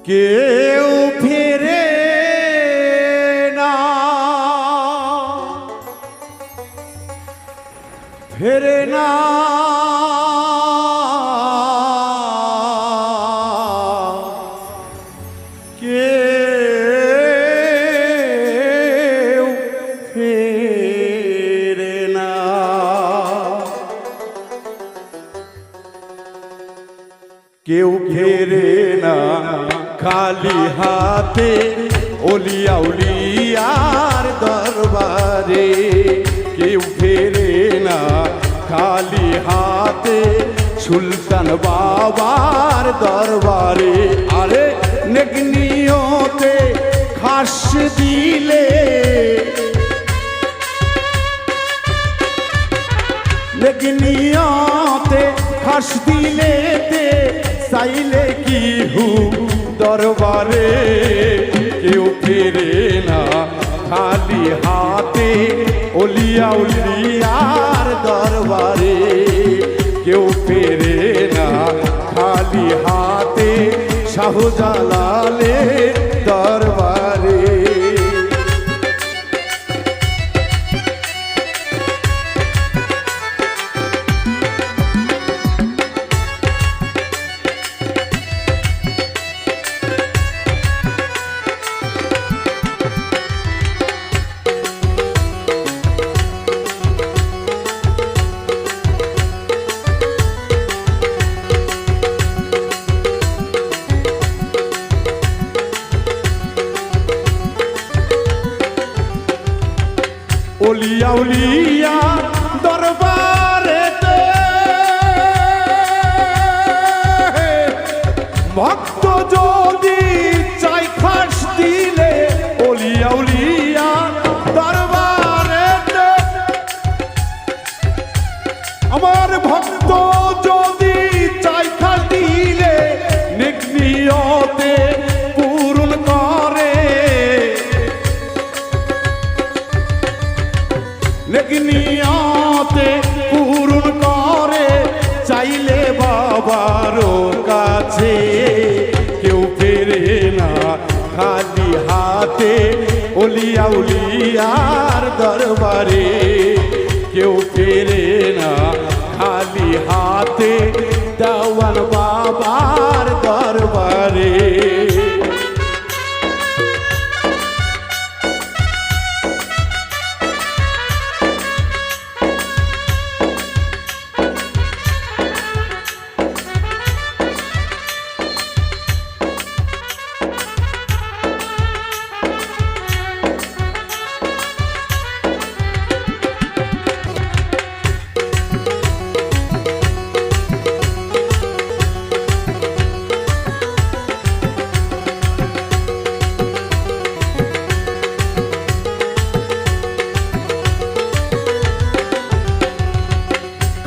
কেউ ফিরে না, ফেরে না কেউ ফেরে না। কেউ ফেরে না খালি হাতে ওলিয়া উলিয়ার দরবারে। কেউ ফেরে না খালি হাতে সুলতান বাবার দরবারে। আরে নেক নিয়তে খাস দিলে, নেক নিয়তে খাস দিলেতে চাইলে কি হু দরবারে। কেউ ফেরে না খালি হাতে ওলিয়া উলিয়ার দরবারে। কেউ ফেরে না খালি হাতে শাহজালালের দরবারে। ওলিয়া উলিয়া দরবারেতে ভক্ত যদি চাই খাস দিলে, ওলিয়া উলিয়া দরবারেতে আমার ভক্ত যদি চাই খাস দিলে নেক নিয়তে পূরণ করে। নেক নিয়তে পূরণ করে চাইলে বাবার কাছে। কেউ ফেরে না খালি হাতে ওলিয়া উলিয়ার দরবারে। কেউ ফেরে না খালি হাতে দেওয়ান বাবার দরবারে।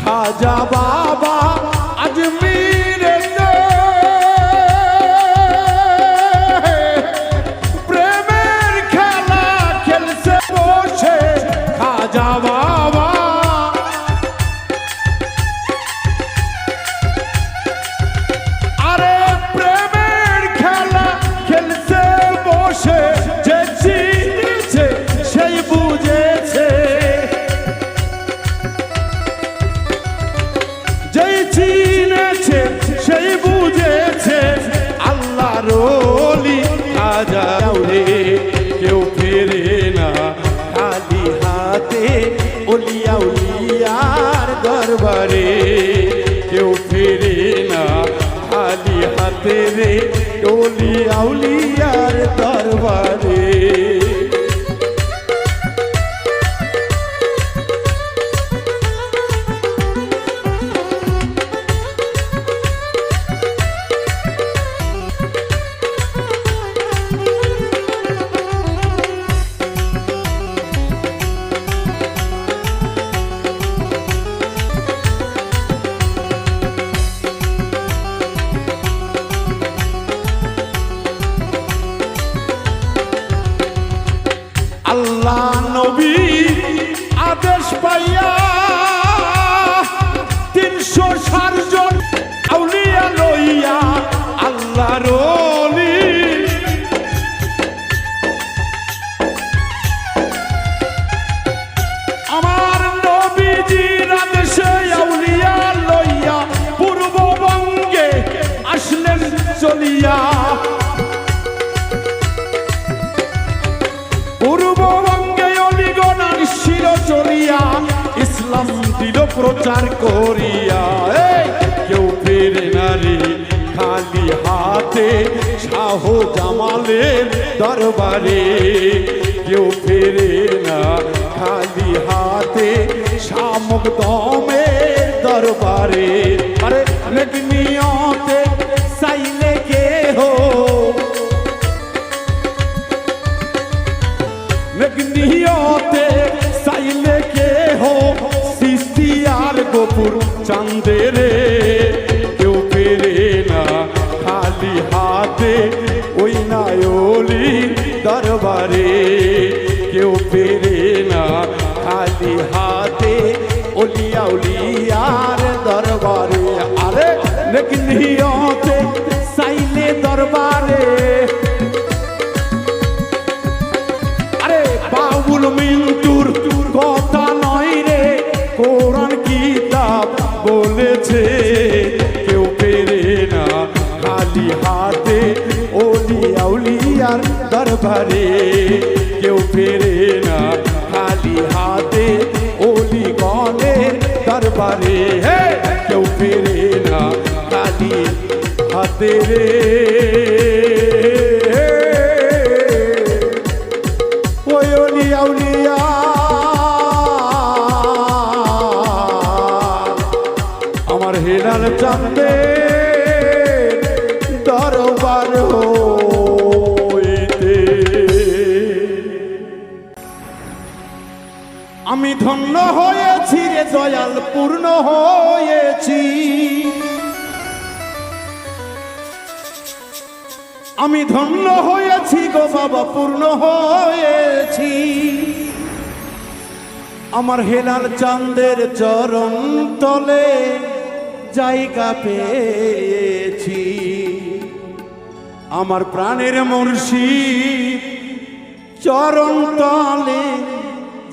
খাজা বাবা আজমিরেতে প্রেমের খেলা খেলছে বসে। খাজা বাবা আরে প্রেমের খেলা খেলছে বসে। যে চিনেছে সেই বুঝেছে, যেই চিনেছে সেই বুঝেছে আল্লাহর ওলি খাজা রে। কেউ ফেরে না খালি হাতে ওলিয়া উলিয়ার দরবারে। কেউ ফেরে না খালি হাতে রে ওলিয়া উলিয়ার দরবারে। দিল প্রচার করিয়া, কেউ ফেরে না রে খালি হাতে শাহ জামালের দরবারে, কেউ ফেরে না খালি হাতে শামক দমের দরবারে। আরে নিয়তে চাইলে কে হো, নিয়তে চাইলে কে হো সৃষ্টি আর গোপুর চাঁদেরে, কেউ পেরে না খালি হাতে ওই নায়লি দরবারে, কেউ পেরে না খালি হাতে ওলিয়া উলিয়ার দরবারে। আরে নিয়তে চাইলে দরবারে, আরে বাউল মিন্টুর কথা নয় রে, কোরআন কিতাব বলেছে, কেউ পেরে না খালি হাতে ওলিয়া উলিয়ার দরবারে, কেউ পেরে না খালি হাতে ওলি গণের দরবারে, কেউ পেরে না খালি হাতে রে ওই ওলিয়া উলিয়া। আমার হেলাল চাঁদে দরবার হইতে আমি ধন্য হয়েছি রে দয়াল, পূর্ণ হয়েছি আমি ধন্য হয়েছি গো বাবা, পূর্ণ হয়েছি। আমার হেলাল চাঁদের চরণ তলে জায়গা পেয়েছি, আমার প্রাণের মুর্শিদ চরণ তলে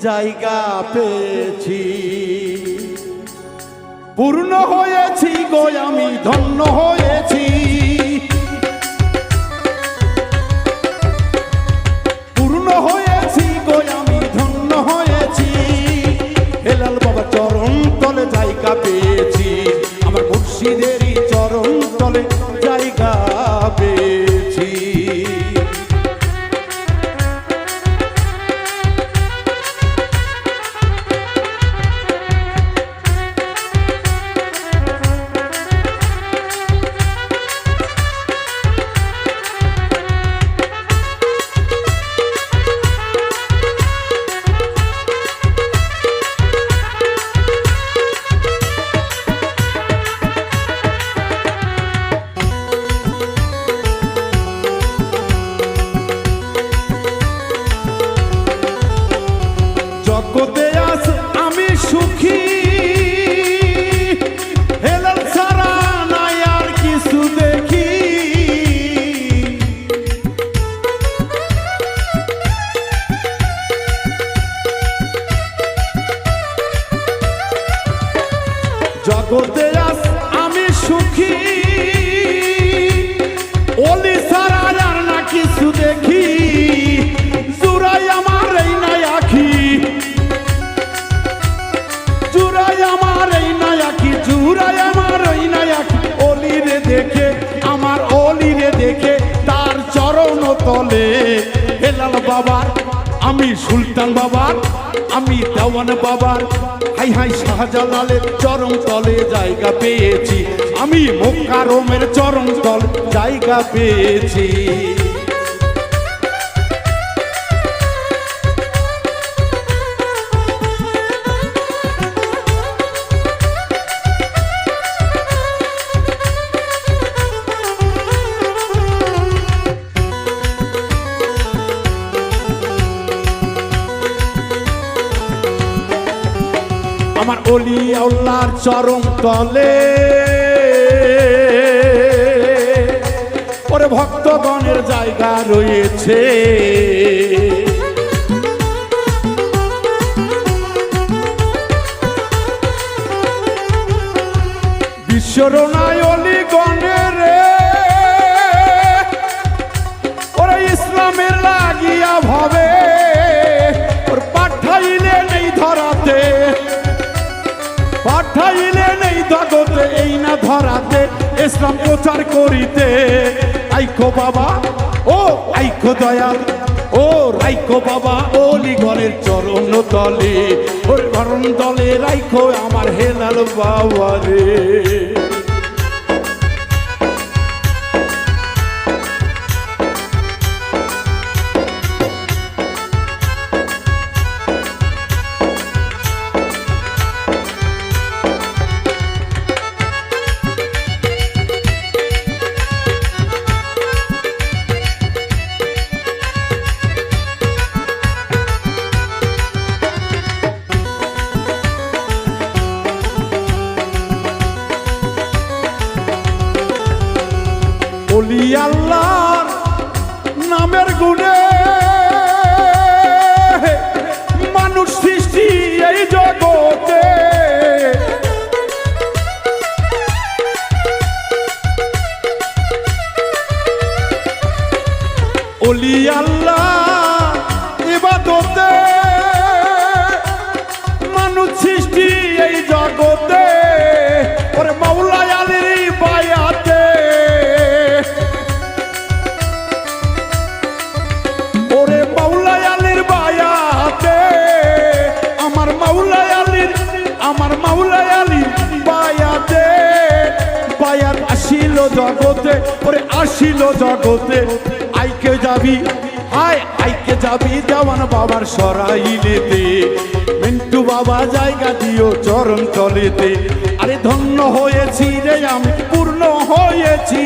জায়গা পেয়েছি। পূর্ণ হয়েছি গো আমি, ধন্য হয়েছি হয়েছি গো আমি, ধন্য হয়েছি। হেলাল বাবা চরণ তলে জায়গা পেয়েছি, আমার মুর্শিদেরই চরণ তলে জায়গা পেয়েছি। জগতে আজ আমি সুখী, হেলাল ছাড়া নাই আর কিছু দেখি। জগতে আজ আমি সুখী, ওলি ছাড়া আর না কিছু দেখি। জুড়াই আমার এই নাই আখি, জুড়াই আমার এই নাই আখি, জুড়াই আমার এই নাই আখি। অলিরে দেখে আমার অলিরে দেখে তার চরণ তলে, হেলাল বাবার আমি সুলতান বাবার আমি দেওয়ান বাবার, হাই হাই শাহজালালের চরণ তলে জায়গা পেয়েছি, আমি মোকারমের চরণ তল জায়গা পেয়েছি। আমার ওলিয়া আল্লাহর চরণ তলে ওরে ভক্তগণের জায়গা রয়েছে। বিশ্বরনায় অলি গণের ওরে ইসলামের লাগিয়া ভাবে ওর পাঠাইলে নেই ধরাতে, জগতে এই না ধরাতে ইসলাম প্রচার করিতে আইকো বাবা ও আইকো দয়াল ও রাইকো বাবা অলিগণের চরণ তলে ওর চরণ তলে রাইকো আমার হেলাল বাবা রে ওলি আল্লাহর নামের গুণে মানুষ সৃষ্টি এই জগতে ওলি আল্লাহ ইবাদতে মানুষ সৃষ্টি এই জগতে ওরে মাওলা আলীর বায়াতে আমার মাওলা আলীর বায়াতে বায়াত আসিল জগতে ওরে আসিল জগতে আইকে যাবি আয় আইকে যাবি দেওয়ান বাবার সরাইলেতে মিন্টু বাবা জায়গা দিও চরণ তলেতে আরে ধন্য হয়েছি রে আমি পূর্ণ হয়েছি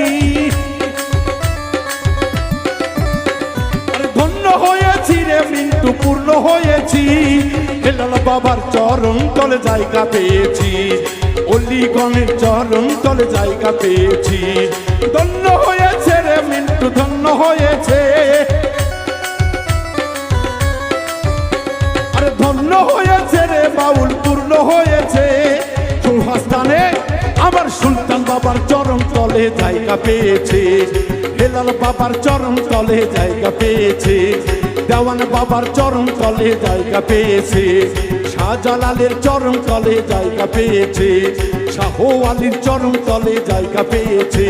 আরে ধন্য হয়েছি রে মিন্টু পূর্ণ হয়েছি হেলাল বাবার চরণ তলে জায়গা পেয়েছি অলিগণের চরণ তলে জায়গা পেয়েছি ধন্য হয়েছে রে মিন্টু ধন্য হয়েছে আরে ধন্য হয়েছে রে বাউল পূর্ণ হয়েছে সুহাস্তানে আমার সুলতান বাবার চরণ তলে জায়গা পেয়েছে হেলাল বাবার চরণ তলে জায়গা পেয়েছে দেওয়ান বাবার চরণ তলে জায়গা পেয়েছে শাহজালালের চরণ তলে জায়গা পেয়েছে শাহ আলীর চরণ তলে জায়গা পেয়েছে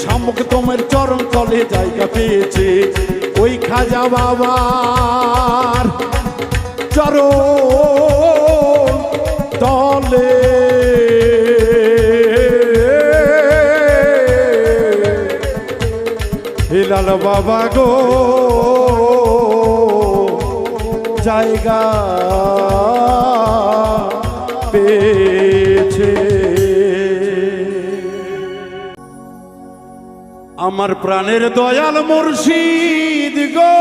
শামুক তোমের চরণ তলে জায়গা পেয়েছে ওই খাজা বাবার চরণ তলে হেলাল বাবা গো জায়গা পেয়েছে আমার প্রাণের দয়াল মুর্শিদ গো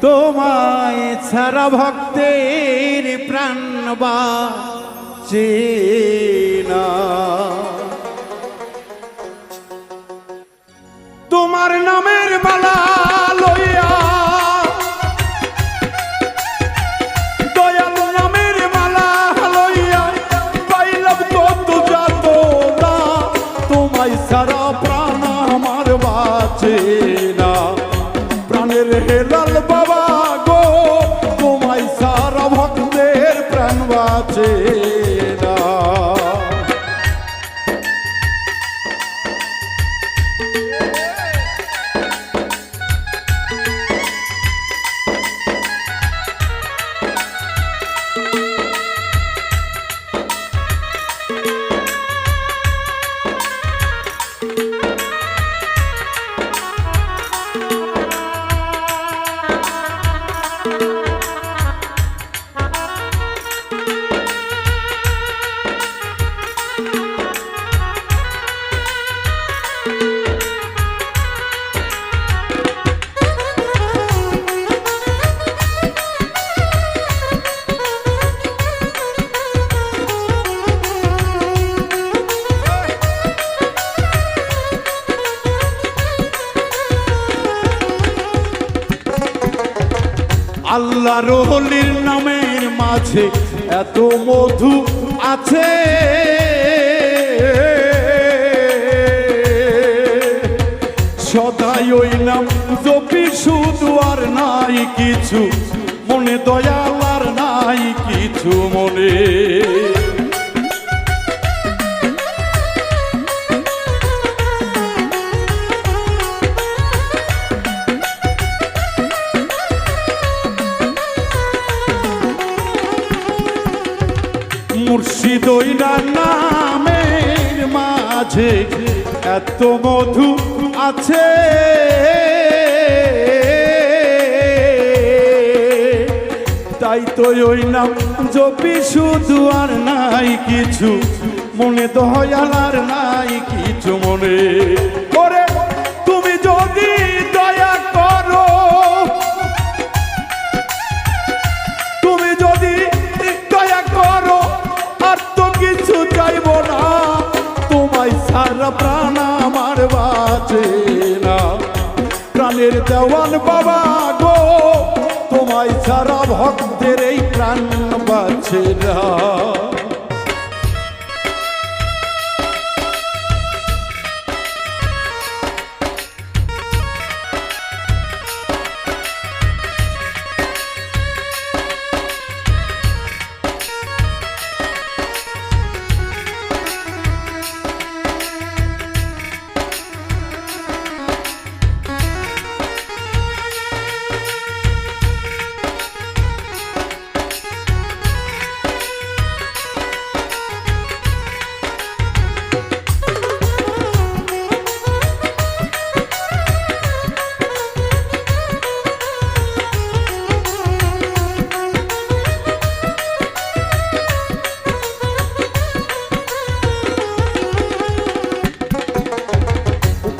তোমায় ছাড়া ভক্তের প্রাণ বাঁচে না তোমার নামের মালা লইয়া দয়াল নামের মালা লইয়া পাইলাম কত যাত না তোমায় সারা প্রাণ আমার বাঁচে না প্রাণের হেলাল বাবা গো তোমায় সারা ভক্তের প্রাণ বাঁচে না আল্লাহর ওলির নামের মাঝে এত মধু আছে সদাই ওই নাম জপি শুধু আর নাই কিছু মনে দয়াল আর নাই কিছু মনে না নামের মাঝে এত মধু আছে, তাই তো ওই নাম জপি শুধু, আর নাই কিছু মনে, দয়াল আর নাই কিছু মনে। করে তুমি যদি দয়া করো, তুমি যদি দয়া করো, আর তো কিছু চাইব না, তোমায় সারা প্রাণ আমার বাঁচে না। প্রাণের দেওয়ান বাবা গো, তোমায় সারা ভক্তের এই প্রাণ বাঁচে না।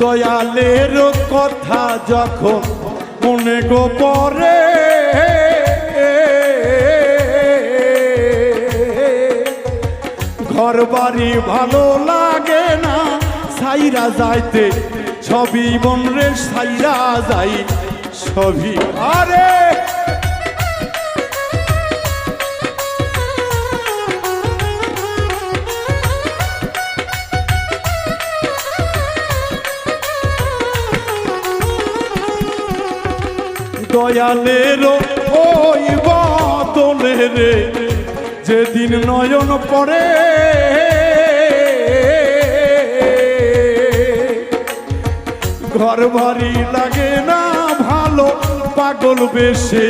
দয়ালের কথা যখন মনে গো পড়ে, ঘর বাড়ি ভালো লাগে না, সাইরা যাইতে সবই মন রে, সাইরা যাই সবই। আরে দয়ালের ওই বদলে রে, যেদিন নয়ন পড়ে, ঘর বাড়ি লাগে না ভালো, পাগল বেশে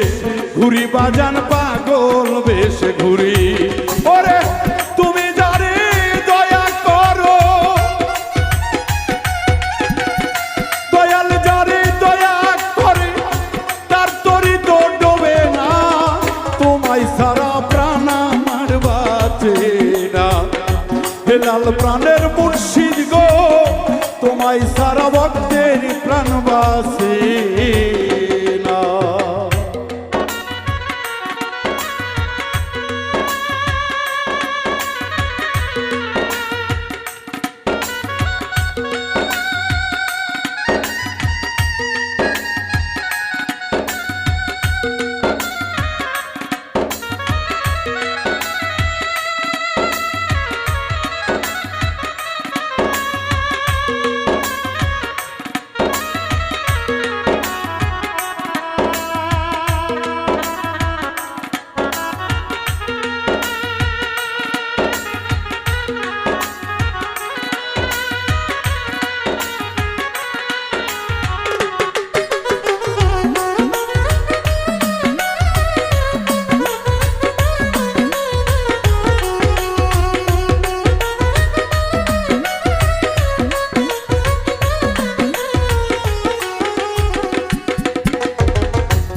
ঘুরি বাজান, পাগল বেশে ঘুরি। ওরে তুমি যারে দয়া করো, দয়াল যারে দয়া করে, তার তরি তো ডোবে না, তোমায় সারা প্রাণ আমার বাঁচে না। হেলাল প্রাণের মুর্শিদ গো, তোমায় সারা ভক্তের প্রাণ বাঁচে না।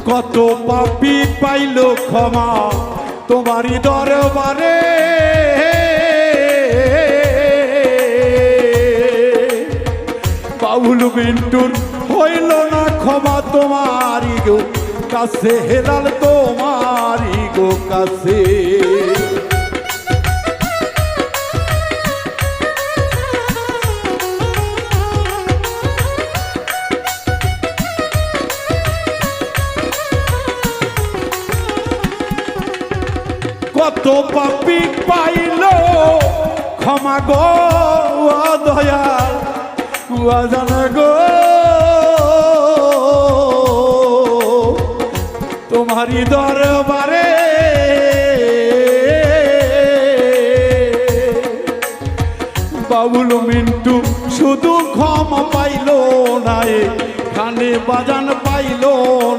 কত পাপী পাইল ক্ষমা তোমারই দরবারে, বাউল বিন্টুর হইল না ক্ষমা তোমারই গো কাছে, হেলাল তোমারই গো কাছে। কত পাপী পাইল ক্ষমা গো দয়াল জান গো, তোমারই দরবারে বাবুল মিন্টু শুধু ক্ষমা পাইল না, খানে বাজান পাইল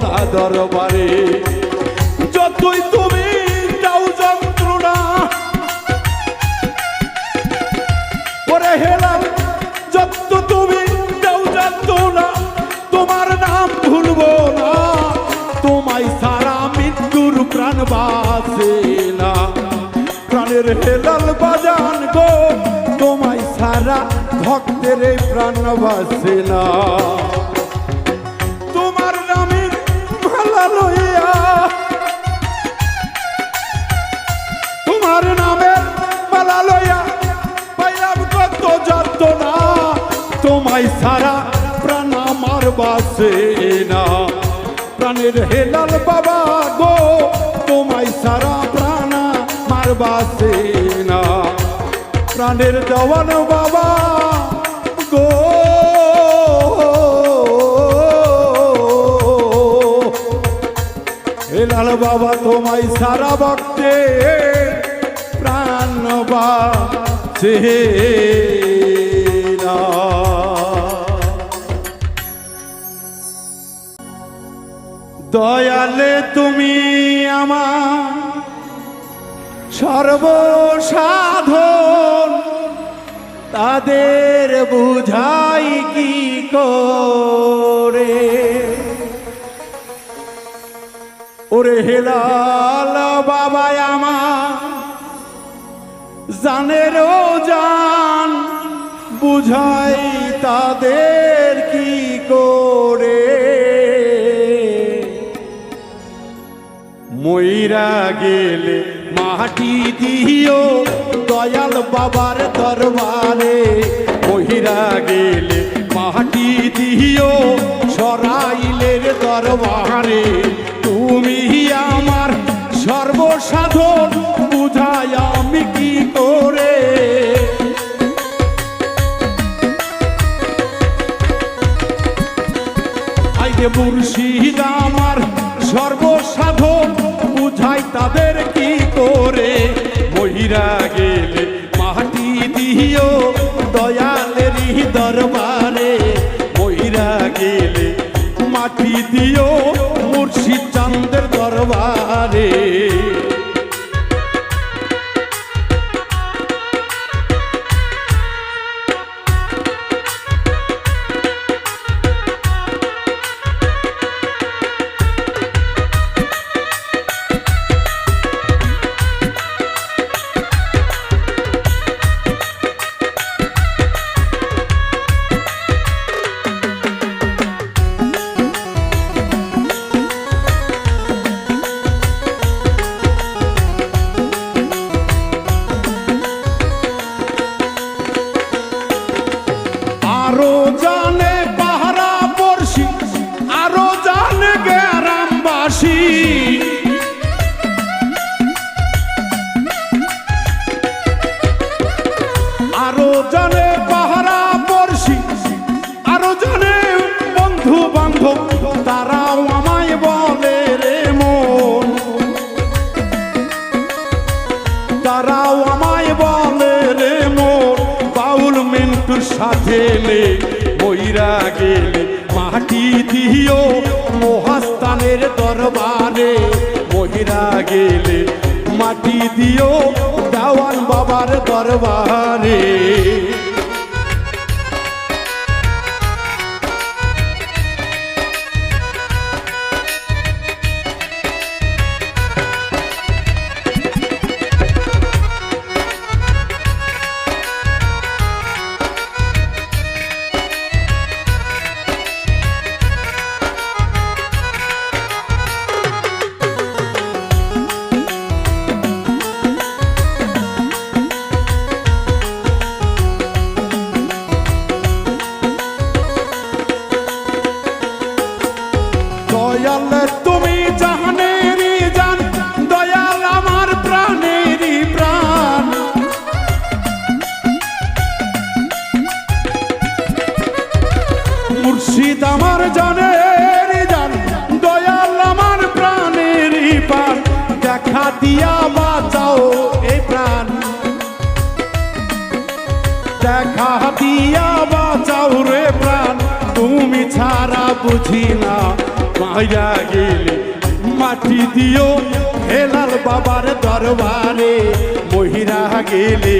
না দরবারে। যতই তুমি দাও যন্ত্রণা, হেলাল যত তুমি দেও যত না তোমার নাম ভুলবো না তোমায় সারা মৃত্যুর প্রাণ বাসে না প্রাণের হেলাল বাজান গো তোমায় সারা ভক্তের এই প্রাণ বাসে না তোমার নামের মালা লইয়া তোমার নামের মালা লইয়া পাইলাম কত যন্ত্রণা তোমায় সারা প্রাণ আমার বাসে না প্রাণের হেলাল বাবা গো তোমায় সারা প্রাণ আমার বাসে না প্রাণের দেওয়ান বাবা গো হেলাল বাবা তোমায় সারা ভক্তে প্রাণ বাসে না দয়ালে তুমি আমার সর্বসাধন তাদের বুঝাই কি করে ওরে হেলাল বাবা আমার জানেরও জান বুঝাই তাদের কি করে মইরা গেলে মাটি দিও দয়াল বাবার দরবারে মহিরা গেলে মাটি দিও সরাইলের দরবারে তুমি আমার সর্বসাধন বুঝাই আমি কি করে আইরে মুর্শিদ আমার সর্বসাধন বুঝাই তাদের কি করে মহিরা গেলে মাটি দিও দয়ালেরই দরবারে মহিরা গেলে মাটি দিও মুর্শিদ চাঁদের দরবারে আরো জানে পাহারা পড়শি আরো জানে গ্রামবাসী আরো জানে পাহারা পড়শি আরো জানে বন্ধু বান্ধব তারাও আমায় বলে রে মন তারাও আমায় বলে রে মন বাউল মিন্টুর সাথে মইরা গেলে মাটি দিও মহাস্থানের দরবারে মহিরা গেলে মাটি দিও দেওয়ান বাবার দরবারে দয়াল তুমি জাহানেরই জান দয়াল আমার প্রাণেরই প্রাণ মুর্শিদ আমার জানেরই জান দয়াল আমার প্রাণেরই প্রাণ দেখা দিয়া বাঁচাও এই প্রাণ দেখা দিয়া বাঁচাও রে প্রাণ তুমি ছাড়া বুঝি না মাইরা গেলে মাটি দিও হেলাল বাবার দরবারে মহিরা গেলে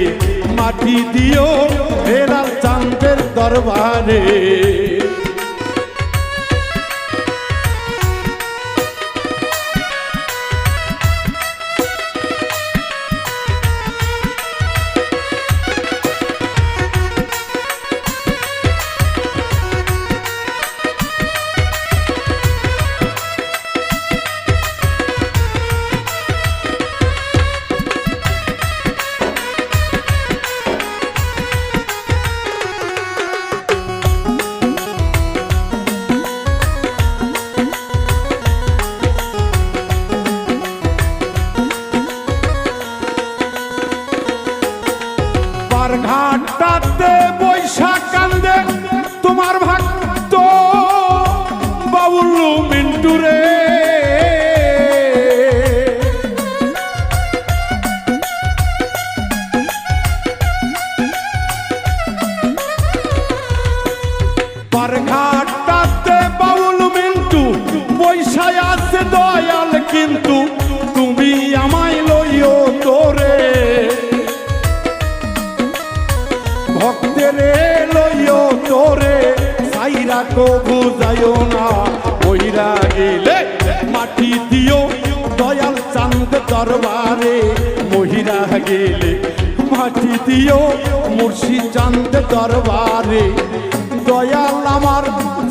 মাটি দিও হেলাল দরবারে। ঘাটটাতে বৈশাখ কান্দে তোমার ভক্ত বাউল মিন্টু রে। ঘাটটাতে বাউল মিন্টু বৈশাখ আছে দয়াল, কিন্তু তুমি আমায় লইও তোরে। ভক্তেরে লইও তোরে সাইরা কো বুঝাইও না, ওইরা গেলে মাটি দিও দয়াল চাঁদ দরবারে। মহিরা গেলে মাটি দিও মুর্শিদ চাঁদ দরবারে। দয়াল আমার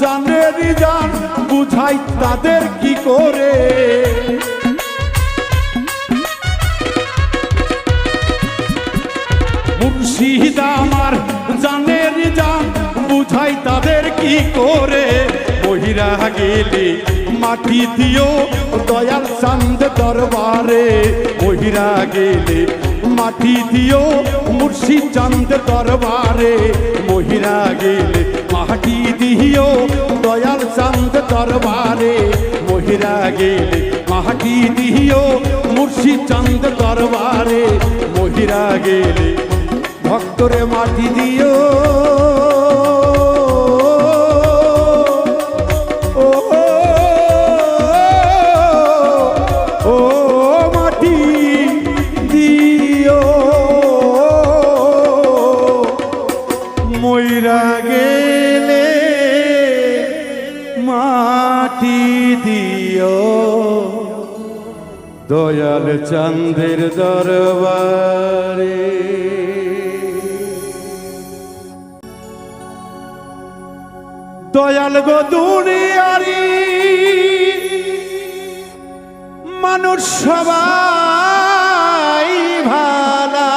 জানেরই জান, বুঝাই তাদের কি করে। মুর্শিদ আমার জানের জান, বুঝাই তাদের কি করে। বহিরা গেলে মাটি দিও দয়াল চাঁদ দরবারে। বহিরা গেলে মাটি দিও মুর্শিদ চাঁদ দরবারে। বহিরা গেলে মাটি দিও দয়াল চাঁদ দরবারে। বহিরা গেলে মাটি দিও মুর্শিদ চাঁদ দরবারে। বহিরা গেলে ভক্তরে মাটি দিও, ও ও মাটি দিও। মইরা গেলে মাটি দিও দয়াল চাঁদের দরবারে। দয়াল গো দুনিয়ারি মানুষ সবাই ভালা,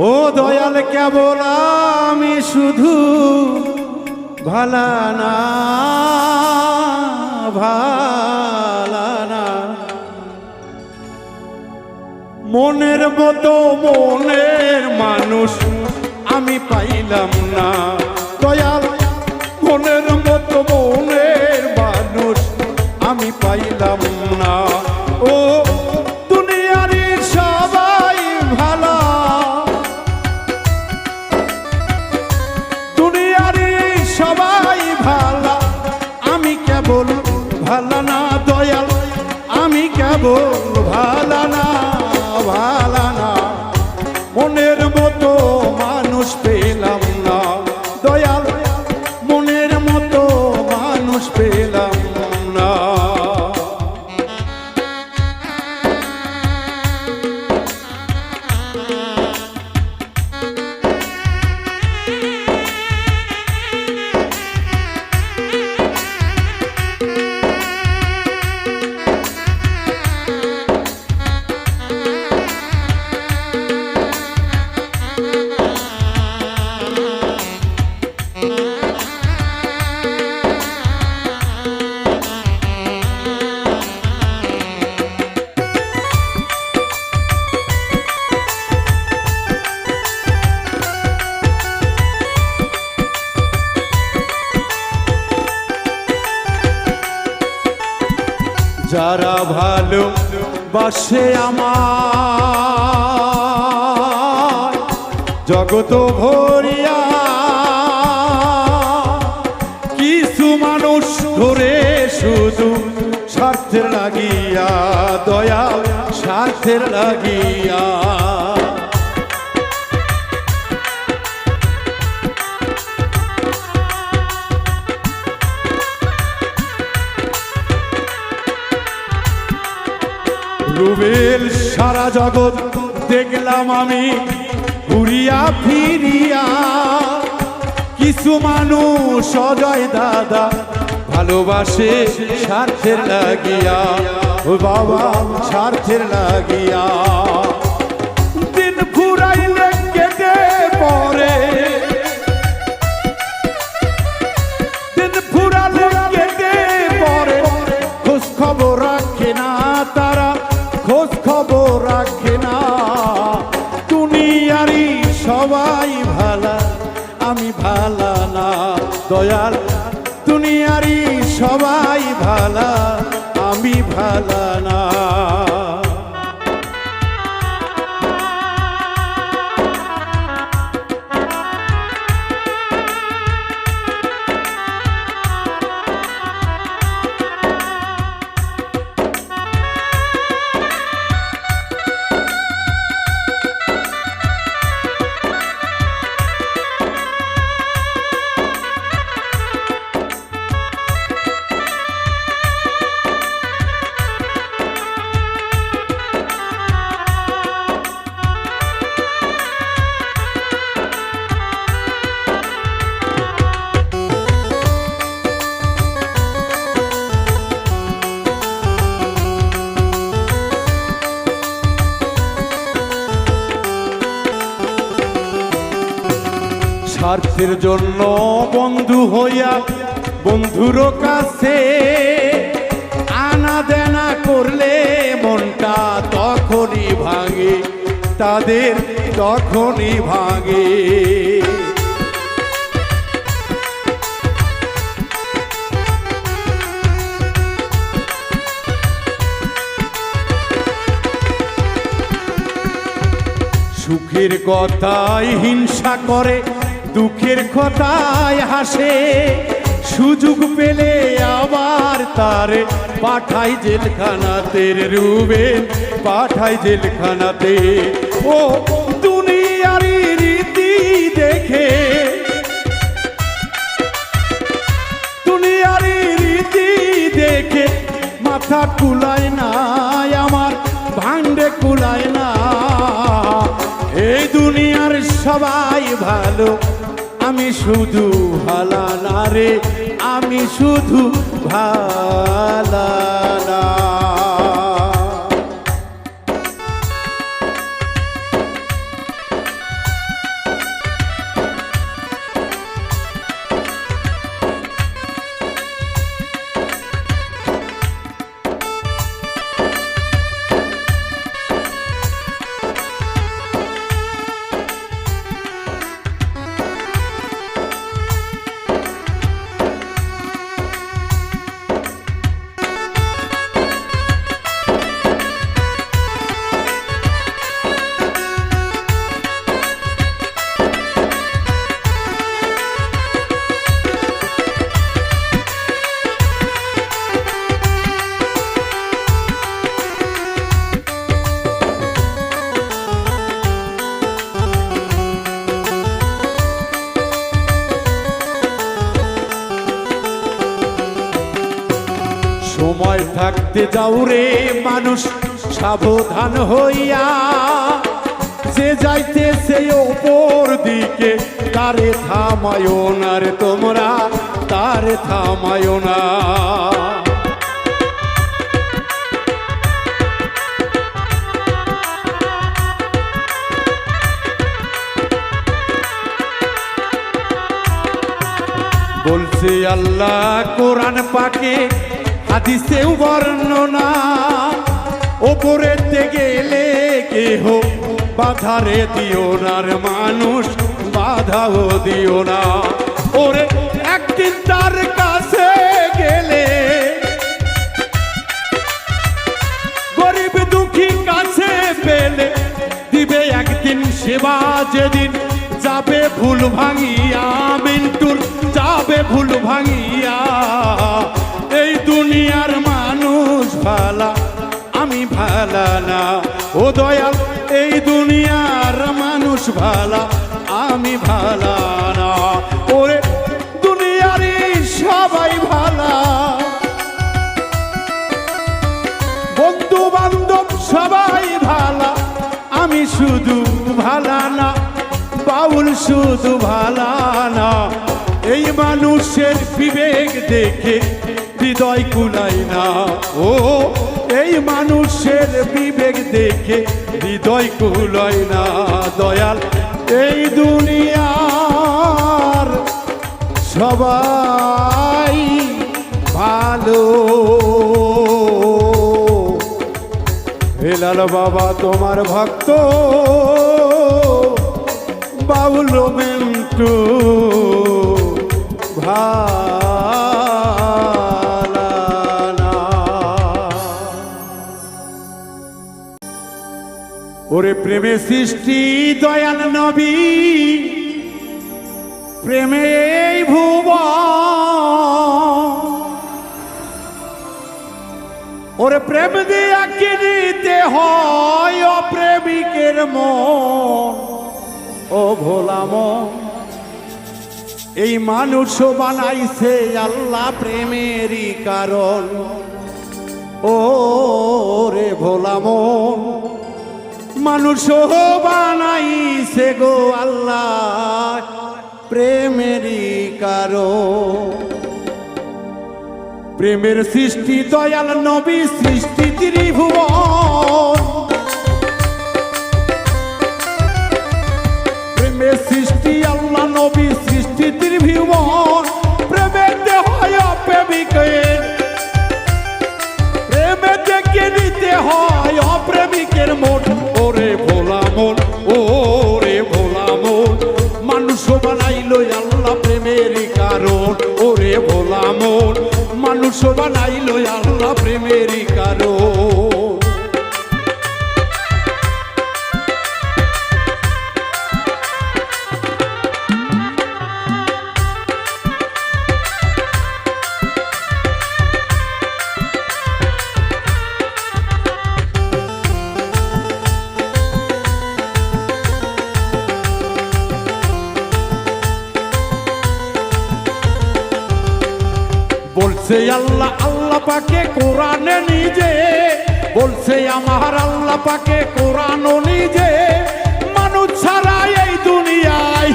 ও দয়াল কেবল আমি শুধু ভালা না, ভালা না। মনের মতো মনের মানুষ আমি পাইলাম না দয়াল। মনের মতো মনের মানুষ আমি পাইলাম না। ও দুনিয়ারি সবাই ভালা, দুনিয়ারি সবাই ভালা, আমি কেবল ভালা না দয়াল। আমি কেবল ভালা না, ভালা না। মনের মতো মানুষ পেলাম না দয়াল, মনের মতো মানুষ পেলাম না। যারা ভালো বাসে আমার জগত ভরিয়া, কিছু মানুষ ঘুরে শুধু স্বার্থের লাগিয়া দয়াল, স্বার্থের লাগিয়া। রুবেল সারা জগৎ দেখলাম আমি ঘুরিয়া ফিরিয়া, কিছু মানুষ অজয় দাদা ভালোবাসে স্বার্থের লাগিয়া, ও বাবা স্বার্থের লাগিয়া। দিন ফুরাইলে কেটে পড়ে, দিন ফুরালে কেটে পড়ে, খোঁজ খবর রাখে না তারা, খোঁজ খবর রাখে না। দুনিয়ারি সবাই ভালা, আমি ভালা না দয়াল, দুনিয়ারি সবাই ভালা, আমি ভালা না। স্বার্থের জন্য বন্ধু হইয়া বন্ধুর কাছে আনা দেনা করলে মনটা তখনই ভাঙে, তাদের তখনই ভাঙে। সুখের কথায় হিংসা করে, দুঃখের কথায় হাসে, সুযোগ পেলে আবার তারে পাঠাই জেলখানাতে, রুবেল পাঠাই জেলখানাতে। ও দুনিয়ারি রীতি দেখে, দুনিয়ারি রীতি দেখে মাথা কুলায় না আমার, ভান্ডে কুলায় না। এই দুনিয়ার সবাই ভালো, আমি শুধু ভালা না রে, আমি শুধু ভালা না। সময় থাকতে যাও রে মানুষ সাবধান হইয়া, যে যাইতেছে ওপর দিকে তারে থামায় না রে তোমরা, তারে থামায় না। বলছে আল্লাহ কোরআন পাকে, হাদিসেও বর্ণনা, ওপরেতে গেলে কেহ বাধারে দিও না রে মানুষ, বাধাও দিও না। ওরে একদিন তার কাছে গেলে, গরিব দুঃখী কাছে পেলে দিবে একদিন সেবা, যেদিন যাবে ভুল ভাঙিয়া, মিন্টুর যাবে ভুল ভাঙিয়া। এই দুনিয়ার মানুষ ভালা, আমি ভালা না ও দয়াল, এই দুনিয়ার মানুষ ভালা, আমি ভালা না। ওরে দুনিয়ারই সবাই ভালা, বন্ধু বান্ধব সবাই শুধু ভালা না, এই মানুষের বিবেক দেখে হৃদয় কুলাই না। ও এই মানুষের বিবেক দেখে হৃদয় কুলাই না। দয়াল এই দুনিয়ার সবাই ভালো, হেলাল বাবা তোমার ভক্ত বাউল মিন্টু ভালানা। ওরে প্রেমে সৃষ্টি দয়াল নবী, প্রেমে এই ভুবন, ওরে প্রেম দিয়া কিনিতে হয় অপ্রেমিকের মন। ও ভোলা মন, এই মানুষ বানাইছে আল্লাহ প্রেমেরই কারণ। ও রে ভোলা মন, মানুষ বানাইছে গো আল্লাহ প্রেমেরই কারণ। প্রেমের সৃষ্টি দয়াল নবী, সৃষ্টি ত্রিভুবন, প্রেমের সৃষ্টি আল্লাহ নবী, সৃষ্টি ত্রিভুবন। প্রেমেতে হয় অপ্রেমিকের, প্রেমে দেখে নিতে হয় অপ্রেমিকের মন। ওরে ভোলা মন, ওরে ভোলা মন, মানুষ বানাইলো আল্লাহ প্রেমেরই কারণ। ওরে ভোলা মন, মানুষ বানাইলো আল্লাহ প্রেমেরই কারণ। বলছে আল্লাহ, আল্লাহ পাকে কোরআনে নিজে, বলছে আমার আল্লাহ পাকে কোরআন নিজে, মানুষ ছাড়া এই দুনিয়ায়,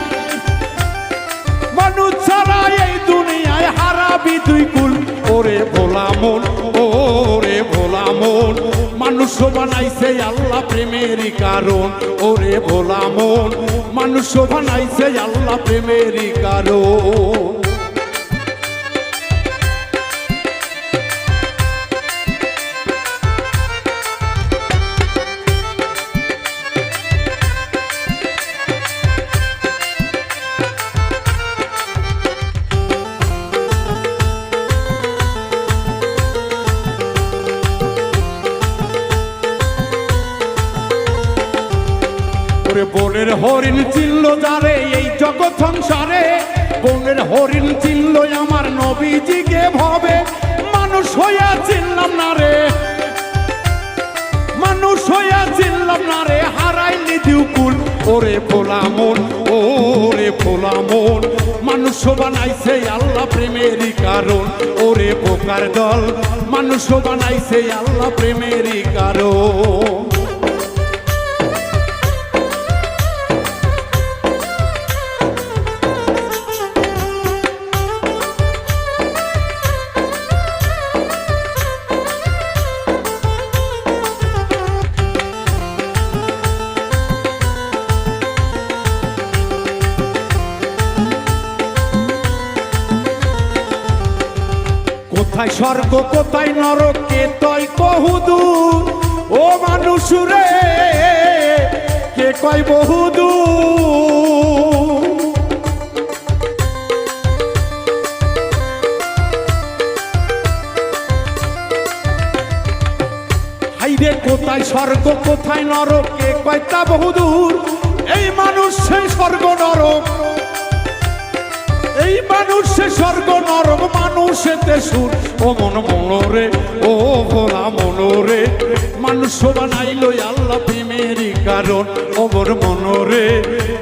মানুষ ছাড়া এই দুনিয়ায় হারাবি তুই কুল। ওরে ভোলা মন, ওরে ভোলা মন, মানুষ বানাইছে আল্লাহ প্রেমেরই কারণ। ওরে ভোলা মন, মানুষ বানাইছে আল্লাহ প্রেমেরই কারণ। বনের হরিণ চিনল যারে এই জগৎ সংসারে, বনের হরিণ চিনল আমার নবীজিকে ভবে। মানুষ হইয়া চিনলাম না রে, মানুষ হইয়া চিনলাম না রে, হারাইলি দিউকুল। ওরে ভোলা মন, ওরে ভোলা মন, মানুষ বানাইছে আল্লাহ প্রেমেরই কারণ। ওরে বোকার দল, মানুষ বানাইছে আল্লাহ প্রেমেরই কারণ। কোথায় স্বর্গ কোথায় নরক কে তয় কহুদূর। ও মানুষ রে কে কয় বহুদূর। হাইরে কোথায় স্বর্গ কোথায় নরক কে কয় তা বহুদূর। এই মানুষ সেই স্বর্গ নরক, এই মানুষে স্বর্গ নরক, মানুষেতে সুর। ও মন মনোরে, ও ভোলা মনোরে, মানুষ বানাইলো আল্লাহ প্রেমেরই কারণ। ও মোর মনোরে,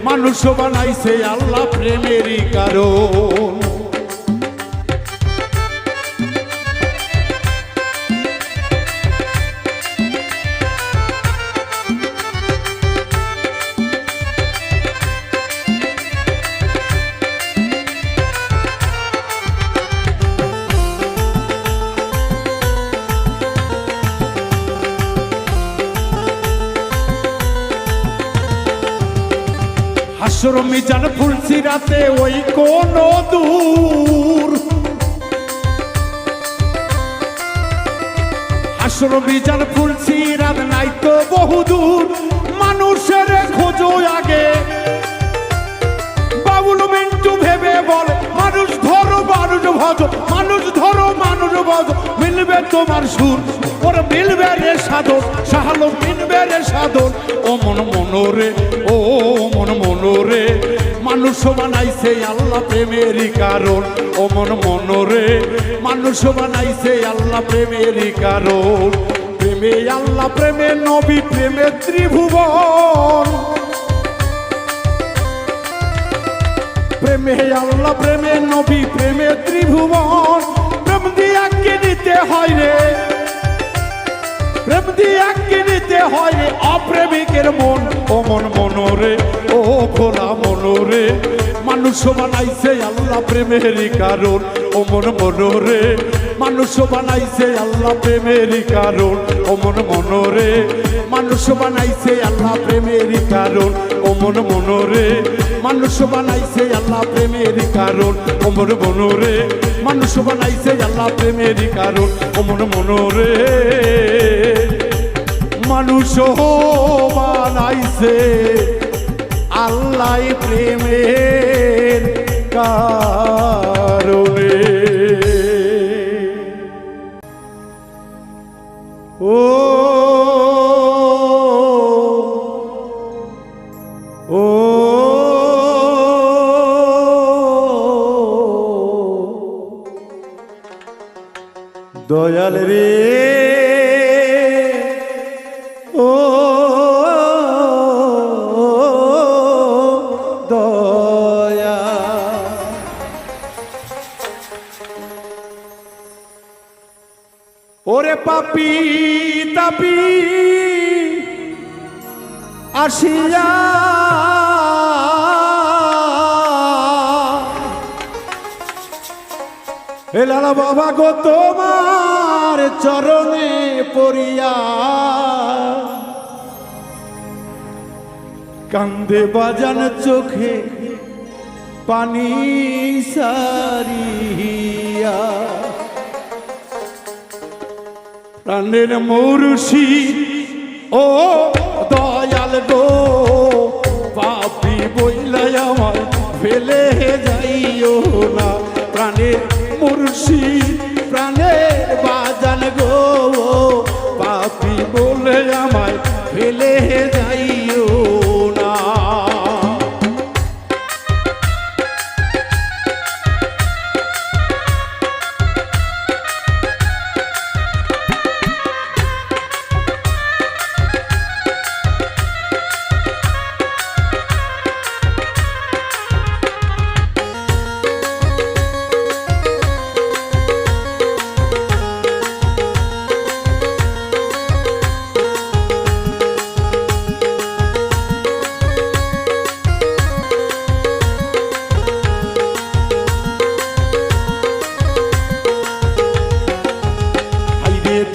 মানুষ বানাইছে আল্লাহ প্রেমেরই কারণ। হাসর মিজান ফুলসিরাতে ওই কোন দূর, হাসর মিজান ফুলসিরাত নাই তো বহুদূর। মানুষের খোঁজো আগে, বাবুল মিন্টু ভেবে বলে মানুষ ধরো মানুষ ভজ, মানুষ ধরো মানুষ ভজ, মিলবে তোমার সুর, ওর মিলবে রে সাধন, শাহালো মিলবে রে সাধন। ও মন মনোরে, ও মন মনোরে, মানুষ বানাইছে আল্লাহ প্রেমেরই কারণ। ও মন মনোরে, মানুষ বানাইছে আল্লাহ প্রেমেরই কারণ। প্রেমে আল্লাহ, প্রেমে নবী, প্রেমে ত্রিভুবন। প্রেমে আল্লাহ, প্রেমে নবী, প্রেমে ত্রিভুবন। প্রেম দিয়া কিনিতে হয় রে, প্রেম দিয়া কিনিতে হয় রে অপ্রেমিকের মন। ও মন মনোরে, ও খোলা মনোরে, মানুষ বানাইছে আল্লাহ প্রেমেরই কারণ। ও মন মনোরে, মানুষ বানাইছে আল্লাহ প্রেমেরই কারণ। ও মন মনোরে, মানুষ বানাইছে আল্লাহ প্রেমেরই কারণ। ও মন মনোরে, মানুষ বানাইছে আল্লাহ প্রেমেরই কারণ। ও মন মনোরে, মানুষ বানাইছে আল্লাহ প্রেমেরই কারণ। ও মন মনোরে, মানুষ বানাইছে আল্লাহ প্রেমের কারণে। ও ও দয়াল রে, ও দয়া, ওরে পাপি তাপি আসিয়া হে লালা বাবা গো তোমার চরণে পড়িয়া কান্দে বাজান চোখে পানি সারিয়া। প্রাণের মুর্শিদ ও দয়াল গো, পাপি বইলাই আমার ফেলে যাইও না। প্রাণের মুর্শিদ, প্রাণের বাজান গো, পাপি বলে আমায় ফেলে যাইও না।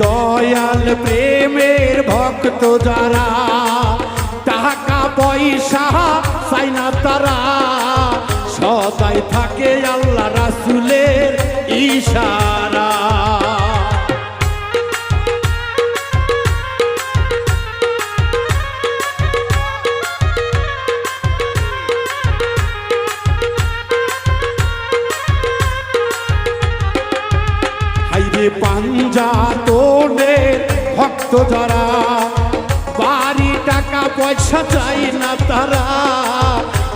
দয়াল প্রেমের ভক্ত যারা, টাকা পয়সা চাই না তারা, সদাই থাকে আল্লাহ রাসূলের ইশারা। হাইরে পাঞ্জাতনের ভক্ত যারা, বাড়ি টাকা পয়সা চাই না তারা,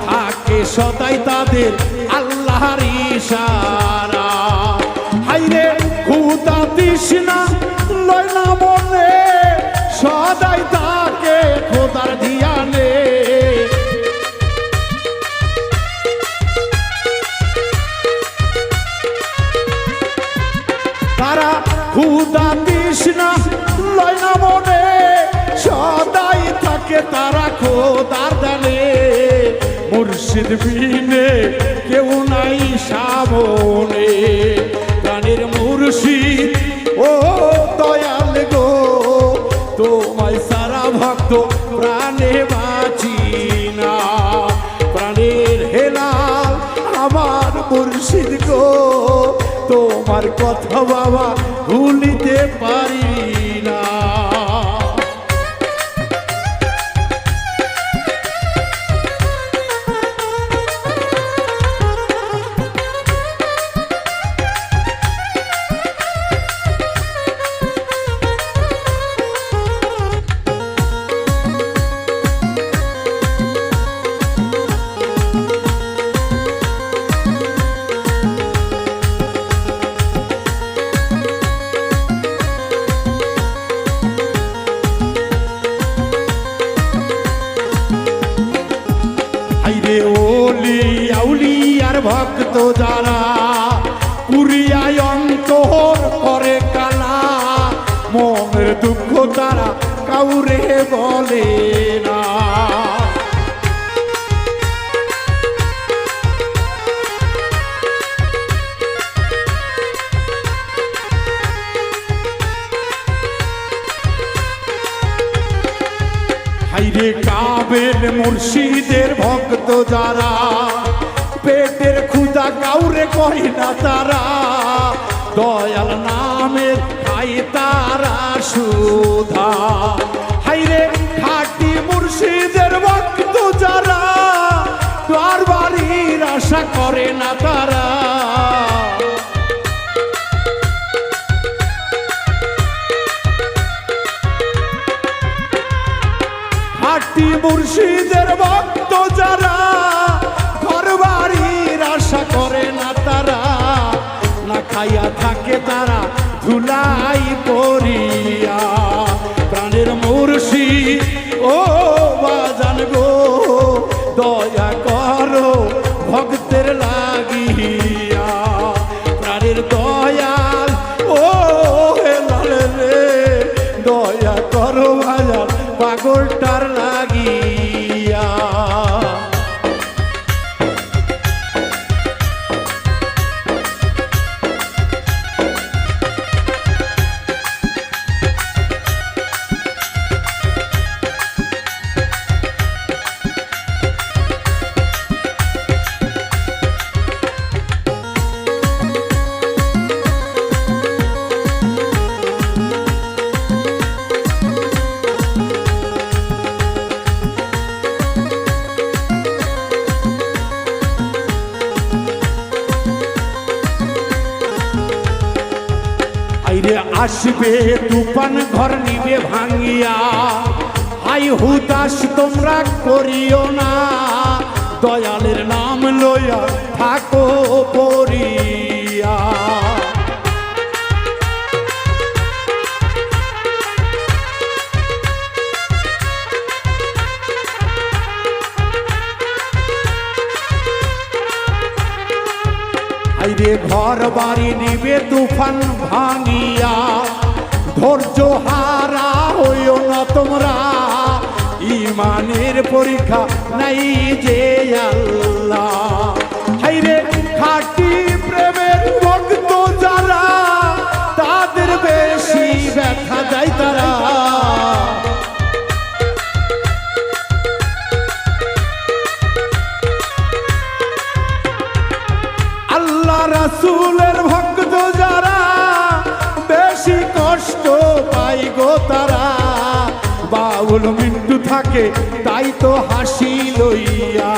থাকে সদাই তাদের আল্লাহর ইশারা। হাইরে ক্ষুধা তৃষ্ণা লয় না মনে, সদাই তাকে খোদার ধিয়ানে। তারা ক্ষুধা তৃষ্ণা লয় না মনে, সদাই থাকে তারা খোদার দানে। মুর্শিদ বিনে কেউ নাই সামনে, প্রাণের মুর্শিদ ও দয়াল গো, তোমায় সারা ভক্ত প্রাণে বাঁচি না। প্রাণ মুর্শিদ গো তোমার কথা বাবা ভুলিতে পারি না। ওলি আউলিয়ার ভক্ত যারা পুরিয়ায় অন্তর করে কালা, মনের দুঃখ তারা কাউরে বলে না। হাইরে কাবের মুর্শিদের ভক্ত যারা পেটের ক্ষুধা কাউরে কয় না তারা, দয়াল নামের খাই তারা সুধা। হাইরে খাঁটি মুর্শিদের ভক্ত যারা দ্বার বাড়ির আশা করে না তারা, খাঁটি মুর্শিদের ভক্ত যারা ঘর বাড়ির আশা করে না তারা, না খাইয়া থাকে তারা ধুলাই পড়িয়া। প্রাণের মুর্শিদ ও বাজান গো দয়া করো ভক্তের লাগিয়া, প্রাণের দয়াল ও হেলাল রে দয়া করো বাজান পাগলটার লাগিয়া। আসবে তুফান ঘর নিবে ভাঙ্গিয়া, আই হুদাস তোমরা করিও না, দয়ালের নাম লইয়া থাকো পড়িয়া। আইরে ঘর বাড়ি নিবে তুফান ভাঙিয়া, ধৈর্য হারা হইও না তোমরা, ইমানের পরীক্ষা নাই যে আল্লাহ। হাইরে খাঁটি প্রেমের ভক্ত যারা তাদের বেশি ব্যথা যায় তারা, আল্লাহ রাসূলের ভক্ত যারা বেশি কষ্ট পাই গো তারা, বাউল মিন্টু থাকে তাই তো হাসি লইয়া।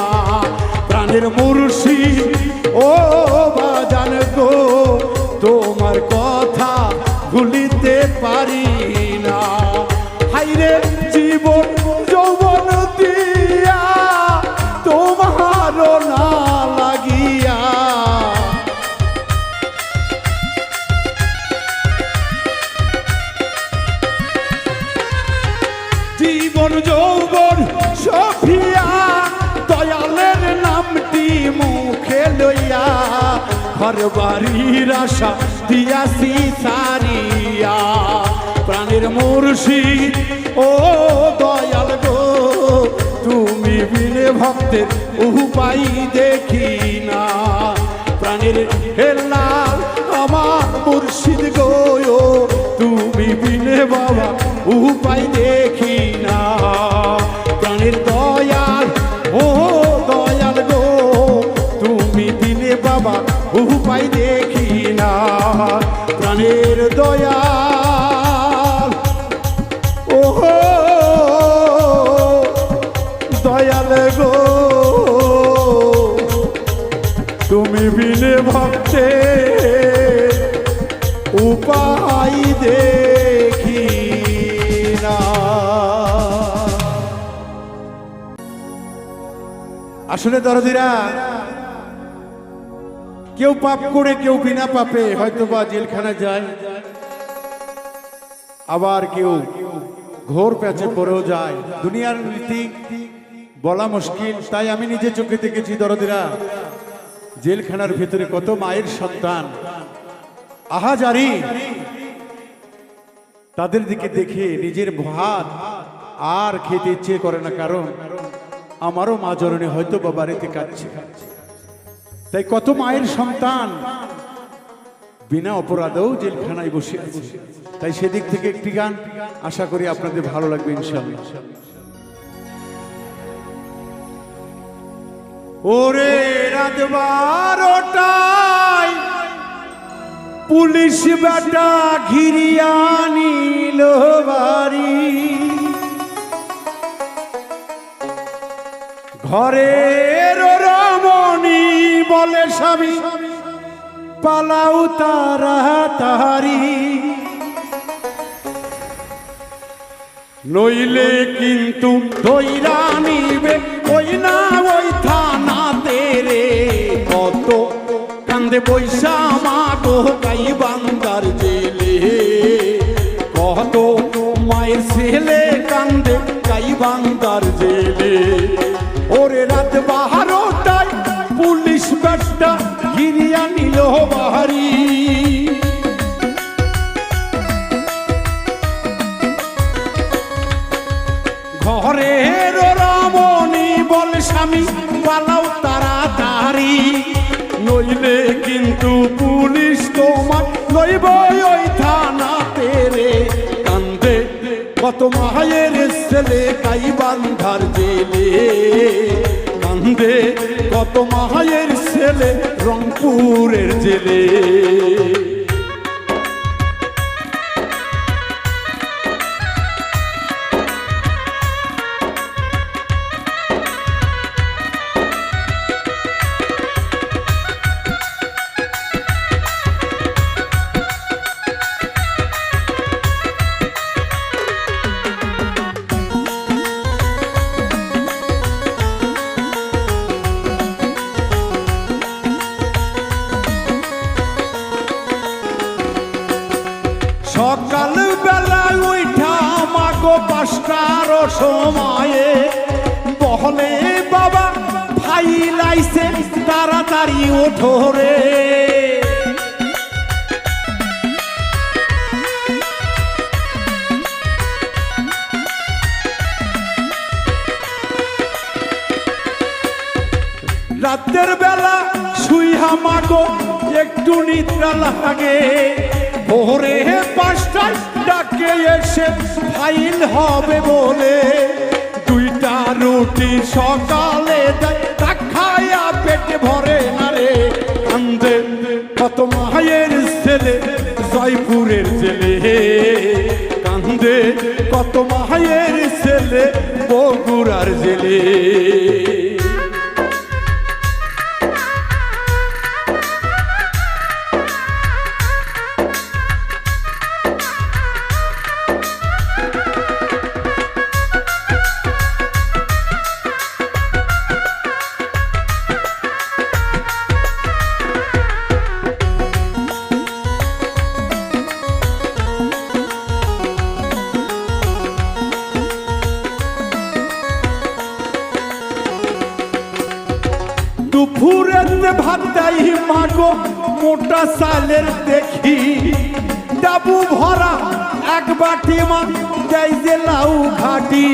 প্রাণের মুর্শিদ ও বাজান গো তোমার কথা ভুলিতে পারি না। হাইরে জীবন যৌবন দিয়া তোমার না লাগিয়া, জীবন যৌবন সফিয়া দয়ালের নামটি মুখে লইয়া, ঘর বাড়ির আশা দিয়াছি সারিয়া। প্রাণের মুর্শিদ ও দয়াল গো তুমি বিনে ভক্তের উপায় দেখি না। প্রাণের হেলাল আমার মুর্শিদ গো তুমি বিনে বাবা উপায় দেখি না। প্রাণের দয়াল ও দয়াল গো তুমি বিনে বাবা ভক্তে উপায় দেখি না। আসলে দরদিরা, কেউ পাপ করে কেউ বিনা পাপে হয়তো বা জেলখানা যায়, আবার কেউ ঘোর প্যাচে পড়েও যায়। দুনিয়ার নীতি বলা মুশকিল, তাই আমি নিজে চোখে দেখেছি দরদিরা, জেলখানার ভিতরে কত মায়ের সন্তান আহাজারি, তাদের দিকে দেখে নিজের ভাত আর খেতে ইচ্ছে করে না, কারণ আমারও মা জননী হয়তো বা বাড়িতে কাঁদছে। তাই কত মায়ের সন্তান বিনা অপরাধেও জেলখানায় বসে আছে। তাই সেদিক থেকে একটি গান আশা করি আপনাদের ভালো লাগবে ইনশাআল্লাহ। ওরে রাত 12টায় পুলিশ বেটা ঘিরিয়া নিল বাড়ি, ঘরের রমণী বলে স্বামী পালাও তাড়াতাড়ি, নইলে কিন্তু ধইরা নিবে ওই না ওই থানাতে রে। কত কান্দে বৈশা মা গো গাইবান্ধার জেলে, কত মায়ের ছেলে কান্দে গাইবান্ধার জেলে। ওরে রাত 12টায় পুলিশ বেটা ঘিরিয়া নিল বাড়ি, ঘরের রমণী বলে স্বামী পালাও তাড়াতাড়ি, নইলে কিন্তু পুলিশ তোমার লইব ওই থানাতে রে। কান্দে কত মায়ের ছেলে গাইবান্ধার জেলে, কান্দে কত মায়ের ছেলে রংপুরের জেলে। সকাল বেলা উঠা মাগো 5টার সময়ে বহলে বাবা ভাই লাইছে তাড়াতাড়ি ওঠো রে। রাতের বেলা শুইহা মাগো একটু নিদ্রা লাগে, ভোরে 5টায় ডাকে এসে ফাইল হবে বলে 2টা রুটি সকালে দেয়, তা খায়া পেটে ভরে না রে। কান্দে কত মায়ের ছেলে জয়পুরের জেলে, কান্দে কত মায়ের ছেলে বগুড়ার জেলে। দুপুরেতে ভাত দেয় মাগো মোটা চালের দেখি, ডাবু ভরা এক বাটি মা দেয় যে লাউ ঘাটি।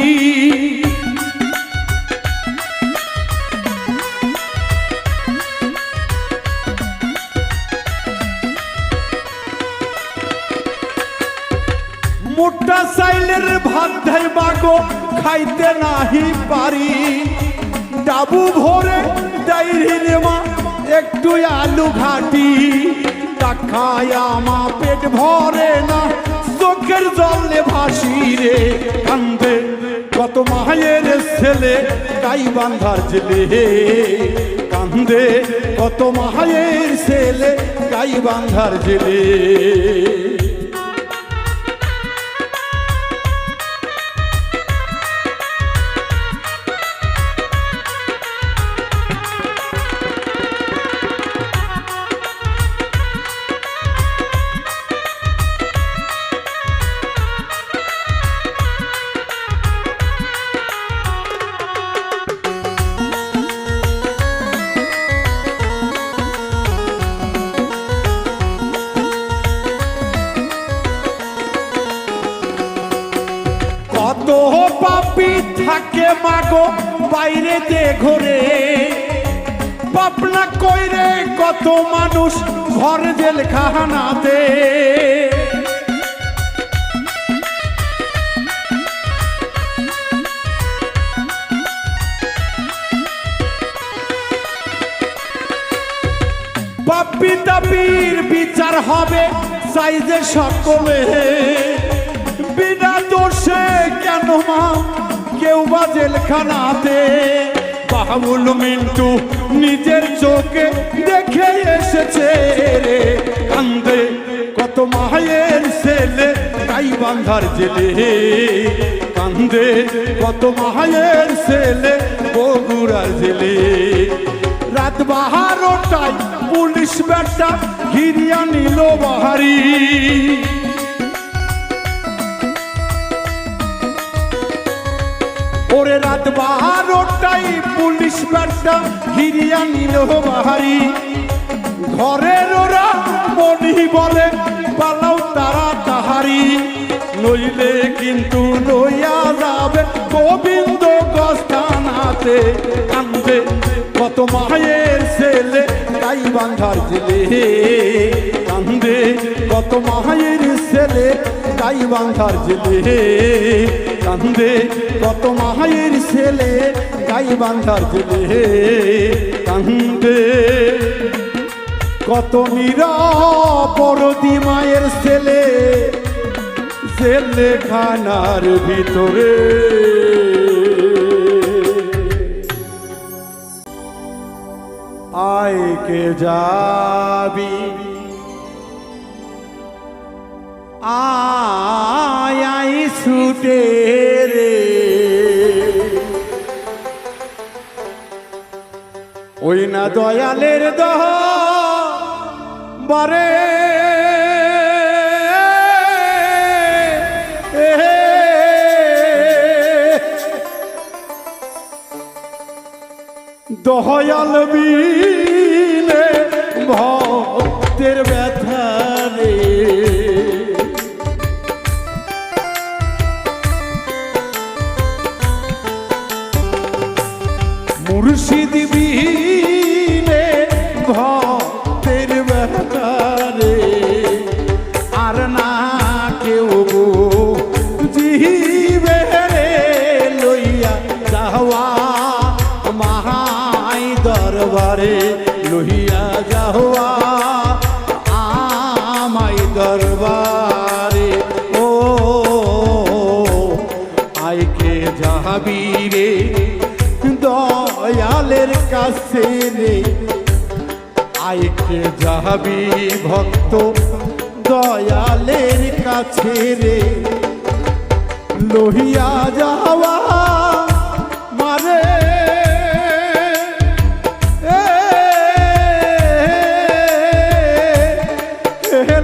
মোটা চাইলের ভাত দেয় মাগো খাইতে নাহি পারি, ডাবু ভরে ডাইরে মা একটু আলু ঘাটি, তা খায়া মা পেট ভরে না। চোখের জলে ভাসি রে কান্দে কত মায়ের ছেলে গাইবান্ধার জেলে কান্দে কত মায়ের ছেলে গাইবান্ধার জেলে কত পাপী থাকে মাগো বাইরে দে ঘরে পাপনা কইরে কত মানুষ ঘর জেলখানাতে পাপী তাপির বিচার হবে চাই যে সকলে বিনা দোষে কেন মা কেউ বা জেলখানাতে বাবুল মিন্টু নিজের চোখে দেখে এসেছে রে কান্দে কত মায়ের ছেলে গাইবান্ধার জেলে কান্দে কত মায়ের ছেলে বগুড়ার জেলে রাত 12টায় পুলিশ বেটা ঘিরিয়া নিল বাহারি ওরে রাত 12টায় পুলিশ বেটা ঘিরিয়া নিল বাহারি ঘরের ওরা মনি বলে পালাও তারা তাহারি নইলে কিন্তু লইয়া যাবে গোবিন্দ গস্তানাতে কান্দে কত মায়ের ছেলে গাইবান্ধার জেলে কান্দে কত মায়ের ছেলে গাইবান্ধার জেলে কান্দে কত মায়ের ছেলে গাইবান্ধার জেলে কান্দে কত নিরাপরাধী মায়ের ছেলে জেলখানার ভিতরে আয় কে যাবি আয় আই ছুটে রে ওই না দয়ালের দহ বারে দয়াল বিনে ভক্তের ব্যথা রে মুর্শিদ বিনে ভক্তের ব্যথা রে আর না কেউ জিবে রে লইয়া যাওয়া মাহাই দরবারে লইয়া যাওয়া আমাই দরবারে ও আইকে যাবি রে দয়ালের কাছে রে আইকে যাবি ভক্ত দয়ালের কাছে রে লইয়া যাওয়া মারে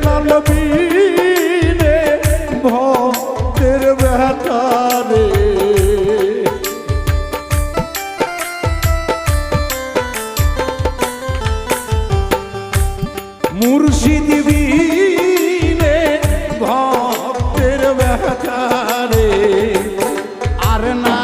লালবিনে ভক্তের ব্যথা রে মুর্শিদ বিনে ভক্তের ব্যথা রে আর না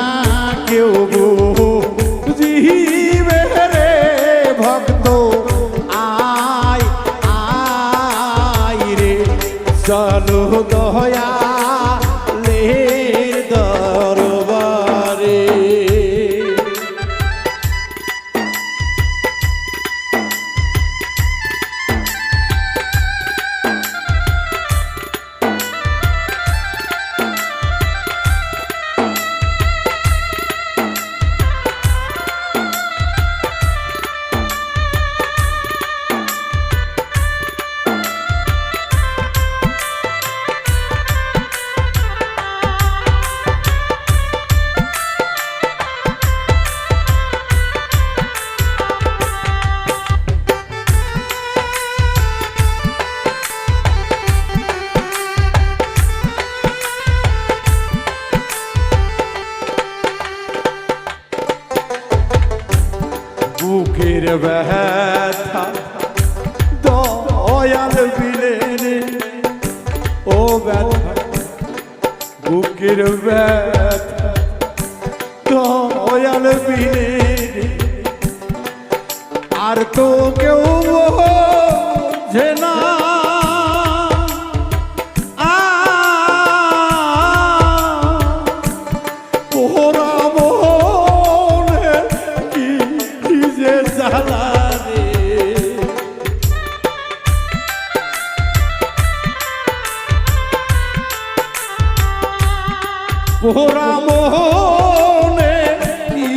বুকের ব্যথা দয়াল বিলে রে ও ব্যথা বুকের ব্যথা দয়াল বিলে রে আর তো কেউ বোঝে না পোড়া মোহনে কি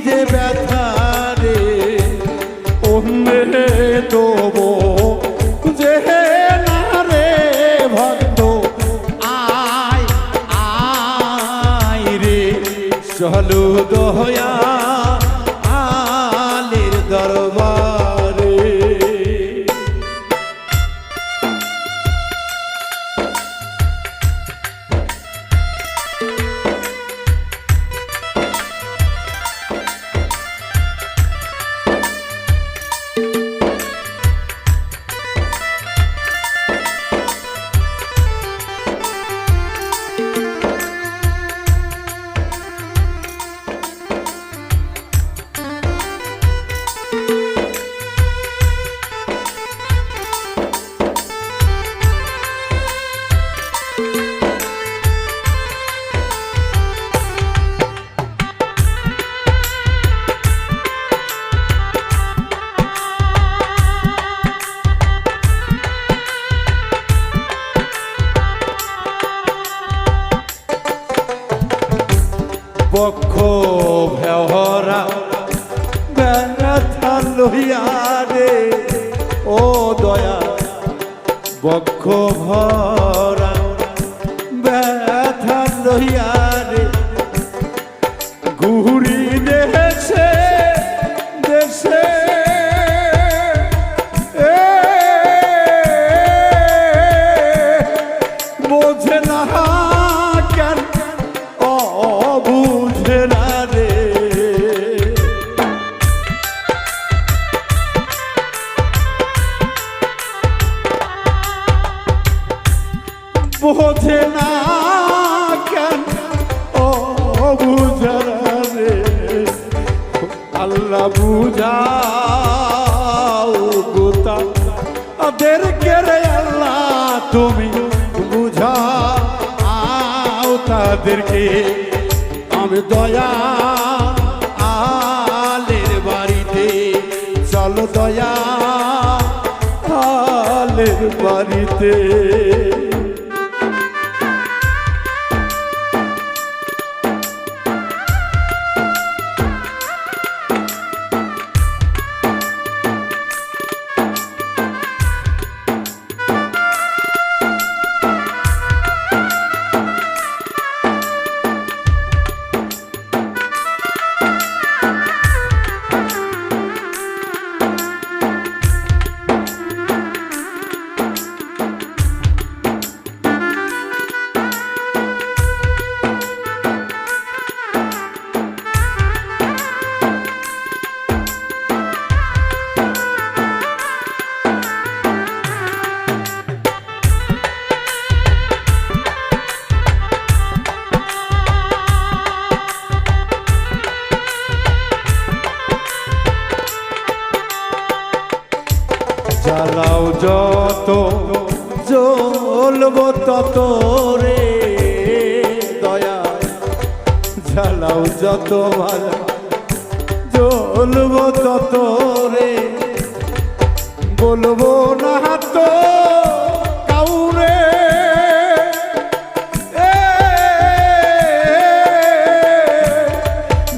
যে ব্যথা রে ওমে দেবো যে না রে ভক্ত আয় আয় রে চলো দয়া আলের দরবারে বক্ষ ভেহরা ব্যথা লইয়া রে ও দয়া বক্ষ ভরা ব্যথা লইয়া রে ঘুরি দেশে দেশে বোঝে না কেন বুঝে না রে বোঝে না কেন ও বুঝে না রে আল্লাহ বুঝাও গোতা তাদেরকে রে আল্লাহ তুমি বুঝাও তাদেরকে আমি দয়া আলের বাড়িতে চলো দয়া আলের বাড়িতে জ্বালাও যত জ্বলব তত রে দয়া জ্বালাও যত ভালো জ্বলব তত রে বলবো না তো কাউরে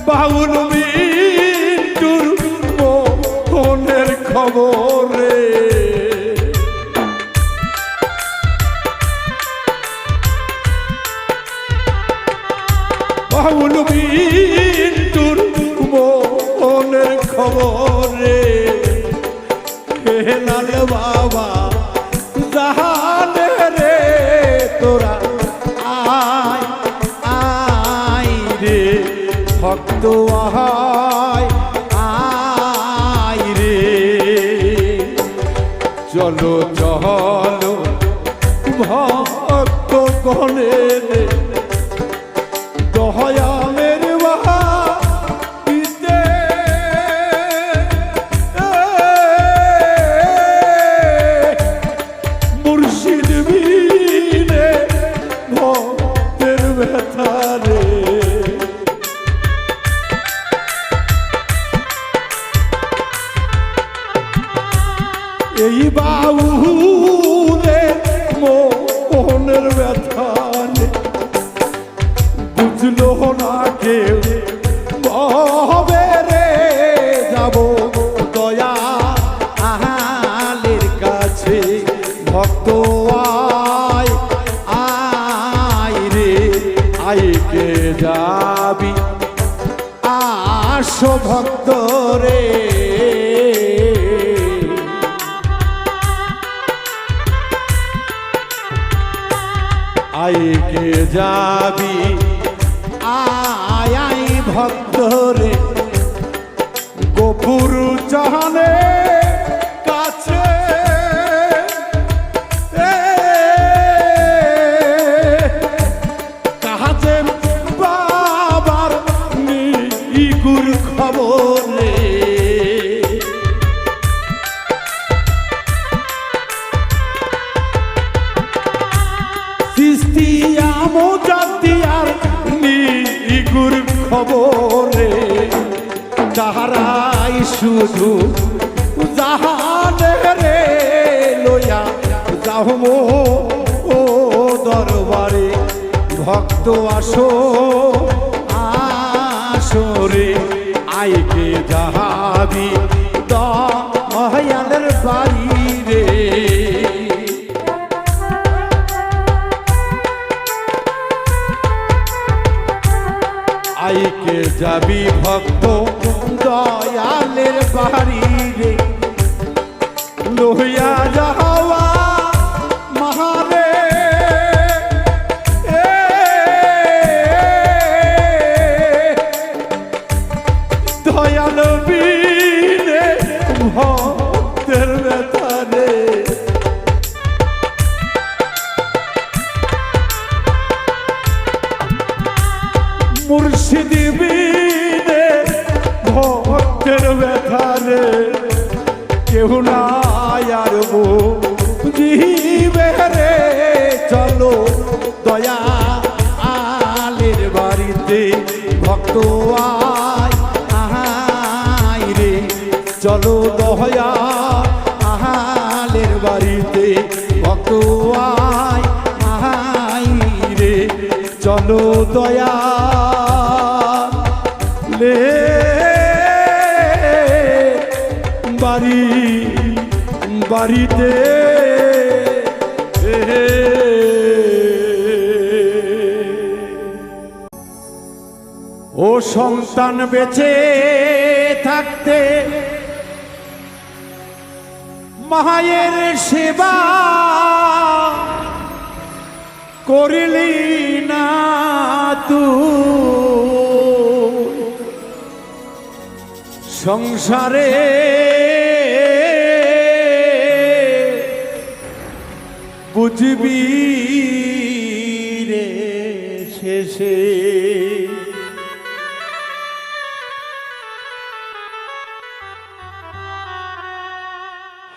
বাউল মিন্টুর মনের খবর রে বাউল মিন্টুর মনের খবর রে লাল বাবা জাহানে রে তোরা আয় আয় রে ভক্ত আয় আয় চলো চলো ভক্ত গণে দয়ালের বাড়িতে মুর্শিদ বিনে ভক্তের ব্যথারে এই বাউলে মোহনের ব্যথানে বুঝলো না কেউ ভাবে রে যাব দয়া আহালের কাছে ভক্ত আয় আয় রে আইকে যাবি আসো ভক্ত রে আইকে যাবি আয় আই ভক্ত রে গোপুর জাহানে কাছে কাছে বাবার নিগুর খবর রে মোজাতিয়ার নিগুর খবরে তাহারাই শুধু জাহানে রে লইয়া যাহমো ও দরবারে ভক্ত আসো আসো রে আইকে যাহাবি দয়ালের বাড়ি রে আইকে যাবি ভক্ত দয়ালের বাড়ি রে লোহিয়া যাওয়া মহারে দয়াল বিনে ভক্তের ব্যথারে মুর্শিদ বিনে ভক্তের ব্যথারে কেউ নাই আর বুঝিবে রে চলো দয়া আলের বাড়িতে ভক্ত আয় আয় রে চলো দয়া আলের বাড়িতে ভক্ত আয় আয় রে চলো দয়া লে বাড়ি বাড়িতে ও সন্তান বেঁচে থাকতে মায়ের সেবা করিলি না তুই সংসারে বুঝবি রে শেষে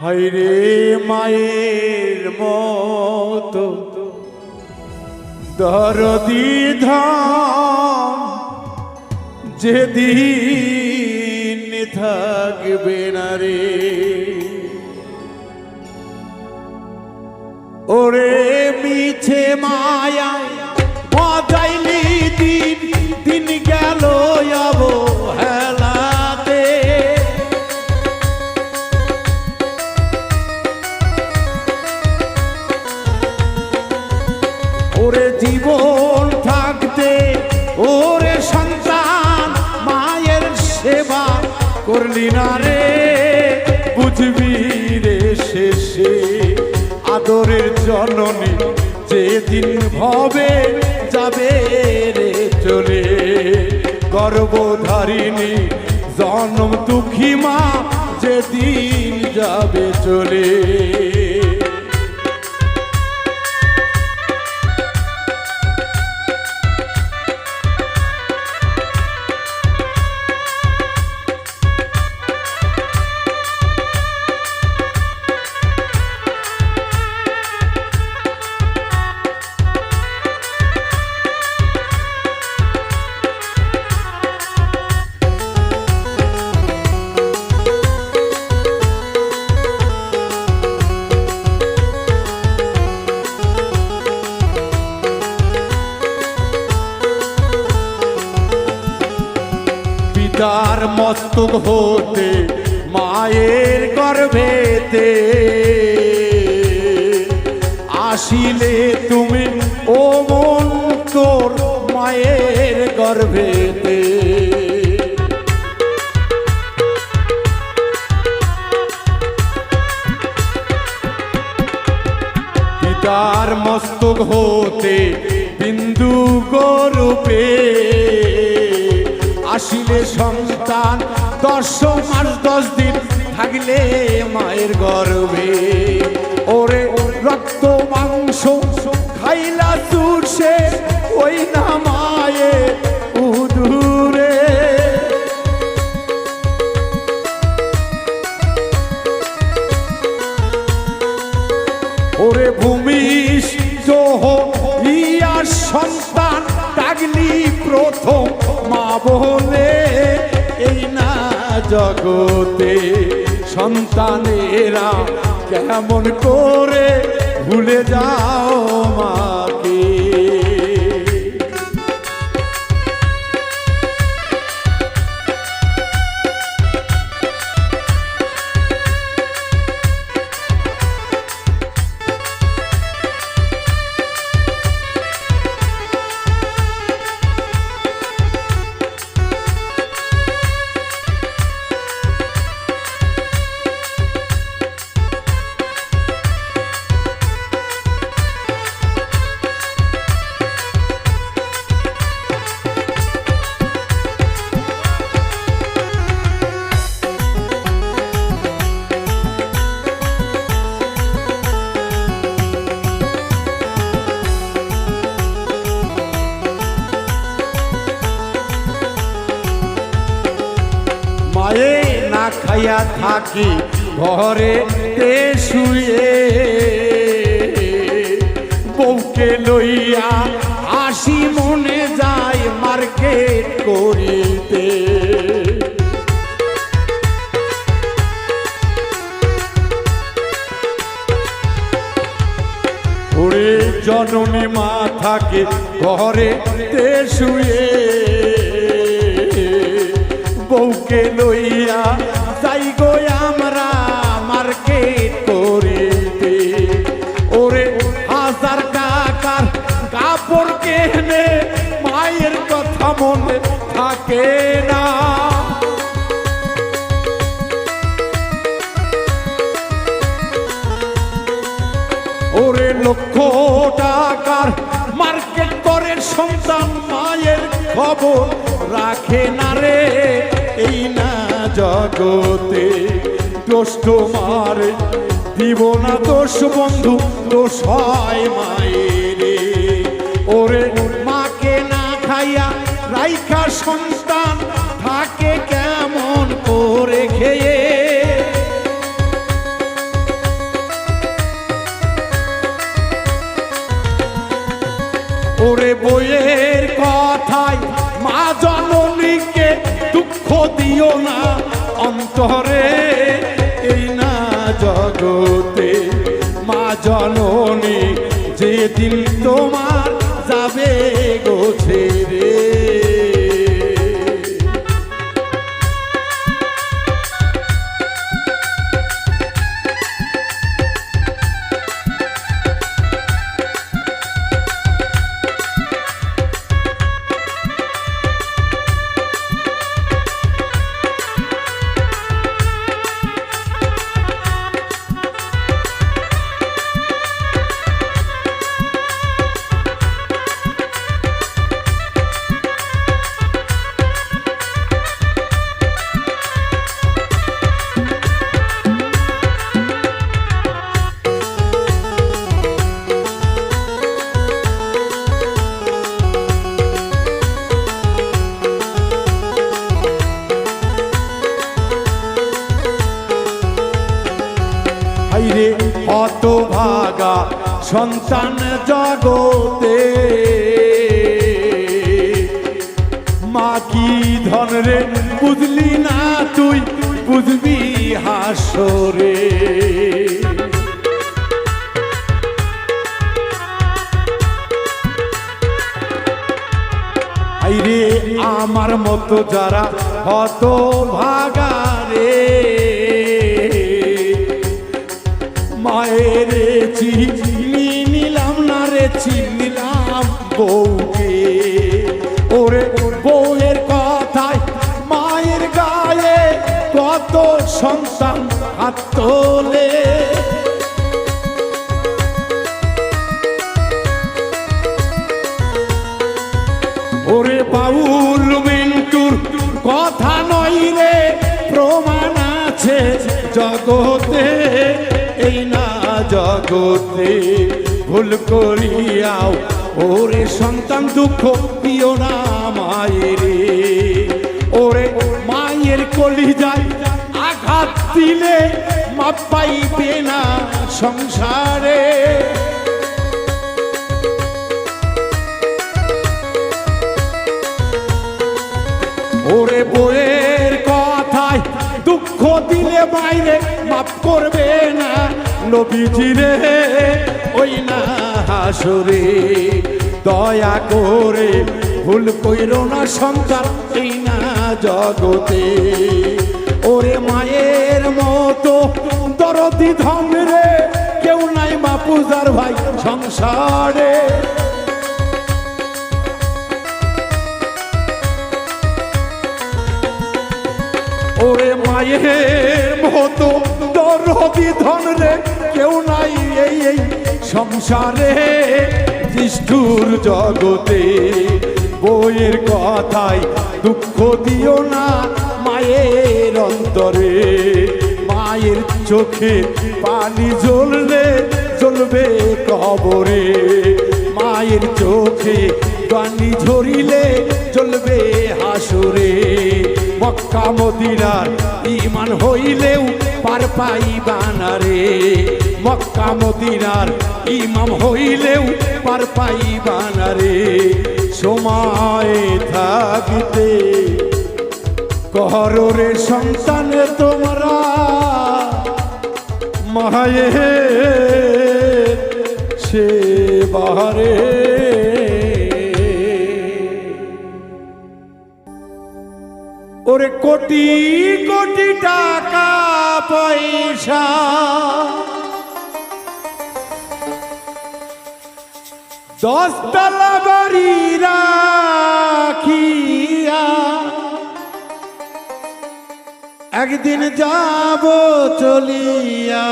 হায়রে মায়ের মতো দরদি ধাম যেদিন থাকবে না রে ওরে মিছে মায়া মজাইলি দিন দিন গেল অবহেলাতে ওরে জীবন থাকতে ওরে সন্তান মায়ের সেবা করলি না রে বুঝবি রে শেষে আদরের জননী যেদিন ভবে যাবে রে চলে গর্ভধারিণী জনম দুঃখী মা যেদিন যাবে চলে মস্তক হতে মায়ের গর্ভেতে আসিলে তুমি ও মন তোর মায়ের গর্ভেতে পিতার মস্তক হতে বিন্দু গরূপে আসিলে সন্তান 10 মাস 10 দিন থাকলে মায়ের গর্ভে ওরে রক্ত মাংস খাইলা চুষে ওই না মায়ের উদুরে ওরে ভূমিষ্ঠ ইয়ার সন্তান ডাকলি প্রথম মা বলে এই না জগতে সন্তানেরা কেমন করে ভুলে যাও মাকে মায়ে না খাইয়া থাকি ঘরে শুয়ে বউকে লইয়া আসি মনে যায় মার্কেট করিতে ওরে জননী মা থাকে ঘরে শুয়ে বউকে লইয়া যাই গো আমরা মার্কেট করিতে ওরে 1000 টাকার কাপড় কেনে মায়ের কথা মনে থাকে না ওরে লক্ষ টাকার মার্কেট করে সন্তান মায়ের খবর রাখে না রে এই না জগতে দোষ তোমার দিব না দোষ বন্ধু দোষ হয় মায়ের ওরে মাকে না খাইয়া রাইখা সন্তান থাকে কেমন করে খেয়ে ওরে বইয়ের কথায় মা জননীকে দুঃখ দিও না অন্তরে এই না জগতে মা জননী যেদিন তোমার যাবে গো ছেড়ে রে হতভাগা সন্তান জগতে মা কি ধন রে বুঝলি না তুই বুঝবি হাসরে আইরে আমার মতো যারা হত ভাগারে মায়ের চিনি নিলাম না রে চিনিলাম বউকে ওরে বউয়ের কথায় মায়ের গায়ে কত সন্তান হাত তোলে ওরে বাউল মিন্টুর কথা নয় রে প্রমাণ আছে জগতে এই না জগতে ভুল করিয়াও ওরে সন্তান দুঃখ দিও না মায়েরে ওরে মায়ের কলিজায় আঘাত দিলে মাপ পাইবে না সংসারে ওরে বউয়ের কথায় দুঃখ দিলে মাইরে মাপ করবে না নবীজি রে ওই না হাসরে দয়া করে ভুল কইরো না সন্তান এই না জগতে ওরে মায়ের মতো দরদি ধন রে কেউ নাই মা পূজার ভাই সংসারে ওরে মায়ের মতো দরদি ধন রে কেউ নাই এই সংসারে নিষ্ঠুর জগতে বউয়ের কথায় দুঃখ দিও না মায়ের অন্তরে মায়ের চোখে পানি জ্বললে জ্বলবে কবরে মায়ের চোখে পানি ঝরিলে জ্বলবে হাসরে মক্কা মদিনার ঈমান হইলেও পার পাইবা না রে মক্কা মদিনার ইমাম হইলেও পার পাইবা না রে সময় থাকতে করো রে সন্তান তোমরা মায়ের সেবারে ওরে কোটি কোটি টাকা পয়সা দশতলা বাড়ি রাখিয়া একদিন যাব চলিয়া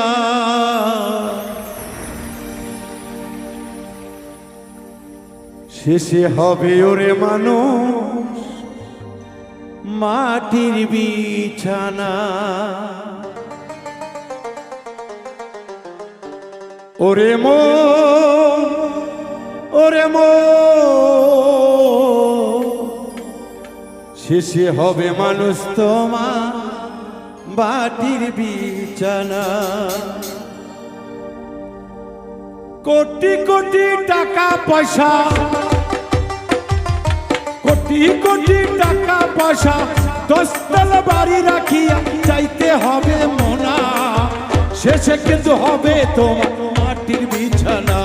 শেষে হবে ওরে মানুষ মাটির বিছানা ওরে শেষে হবে মানুষ তোমার মাটির বিছানা কোটি কোটি টাকা পয়সা কোটি কোটি টাকা পয়সা দশতলা বাড়ি রাখিয়া চাইতে হবে মোনা শেষে কিন্তু হবে তোমার মাটির বিছানা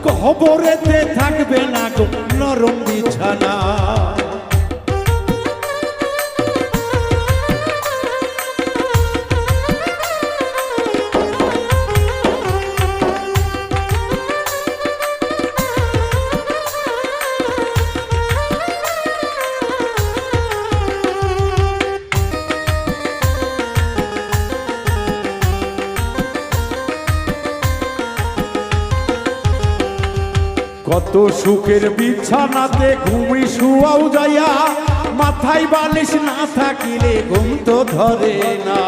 কবরেতে থাকবে না গো নরম বিছানা কত সুখের বিছানাতে ঘুমি শুয়াও যাইয়া মাথায় বালিশ না থাকিলে ঘুম তো ধরে না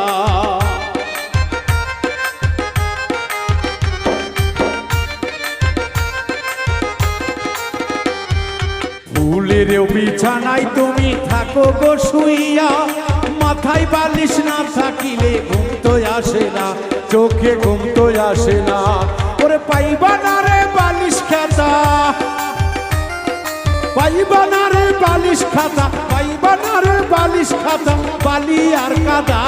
ফুলের বিছানায় তুমি থাকো গো শুইয়া মাথায় বালিশ না থাকিলে ঘুম তো আসে না চোখে ঘুম তো আসে না ওরে পাইবা না রে বালিশ খাতা পাইবা না রে বালিশ খাতা পাইবা না রে বালিশ খাতা বালি আর কাদা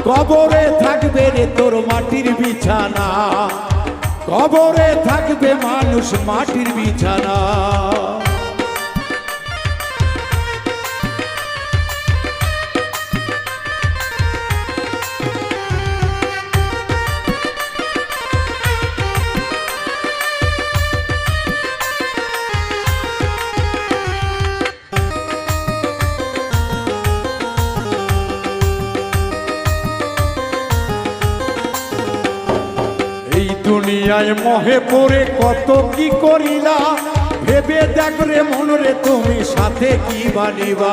কবরে থাকবে রে তোর মাটির বিছানা কবরে থাকবে মানুষ মাটির বিছানা দুনিয়ায় মহে পড়ে কত কি করিলা, ভেবে দেখ রে মন রে তুমি সাথে কি বানিবা।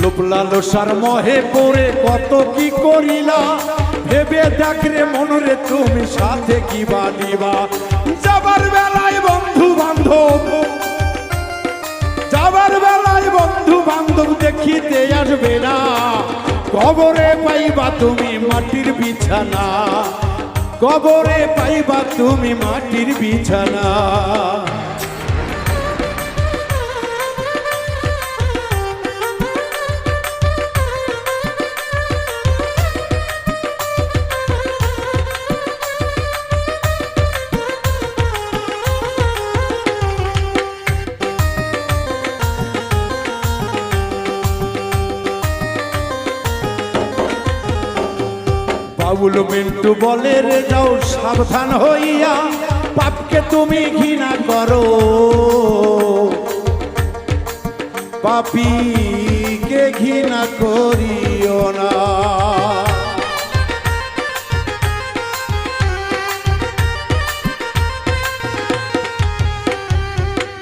লোভ লালসার মহে পড়ে কত কি করিলা, ভেবে দেখ রে মন রে তুমি সাথে কি বানিবা। যাবার বেলায় বন্ধু বান্ধব, যাবার বেলায় বন্ধু বান্ধব দেখিতে আসবে না, কবরে পাইবা তুমি মাটির বিছানা, কবরে পাইবা তুমি মাটির বিছানা। বাউল মিন্টু বলে রে যাও সাবধান হইয়া, পাপকে তুমি ঘৃণা করো, পাপীকে ঘৃণা করিও না।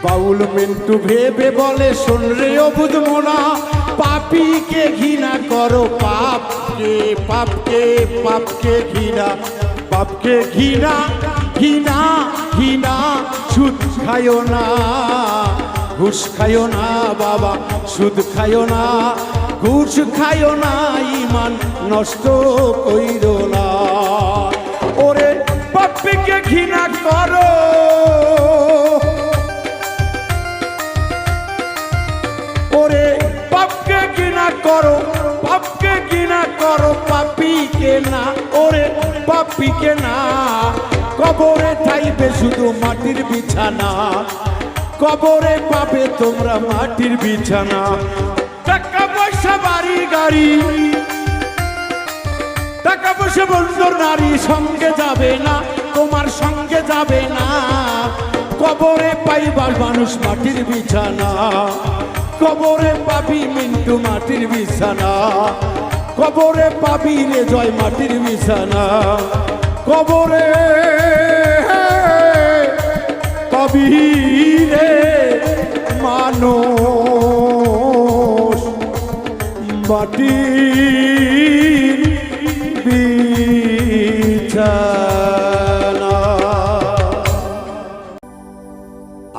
বাউল মিন্টু ভেবে বলে শোন রে অবুঝ মোনা, পাপীকে ঘৃণা করো, পাপকে পাপকে পাপকে ঘৃণা, পাপকে ঘৃণা ঘৃণা ঘৃণা। সুদ খায়ো না, ঘুষ খায়ো না বাবা, সুদ খায়ো না, ঘুষ খায়ো না, ইমান নষ্ট কইরো না। ওরে পাপীকে ঘৃণা করো, ওরে পাপকে ঘৃণা করো, পাপকে ঘৃণা করো, পাপীকে না, ওরে পাপীকে না। কবরে ঠাইবে শুধু মাটির বিছানা, কবরে পাবে তোমরা মাটির বিছানা। টাকা পয়সা বাড়ি গাড়ি, টাকা পয়সা বন্ধুর নারী সঙ্গে যাবে না, তোমার সঙ্গে যাবে না, কবরে পাইবার মানুষ মাটির বিছানা, কবরে পাবি মিন্টু মাটির বিছানা, কবরে পাবি রে জয় মাটির বিছানা, কবরে পাবি রে মানুষ মাটির বিছানা।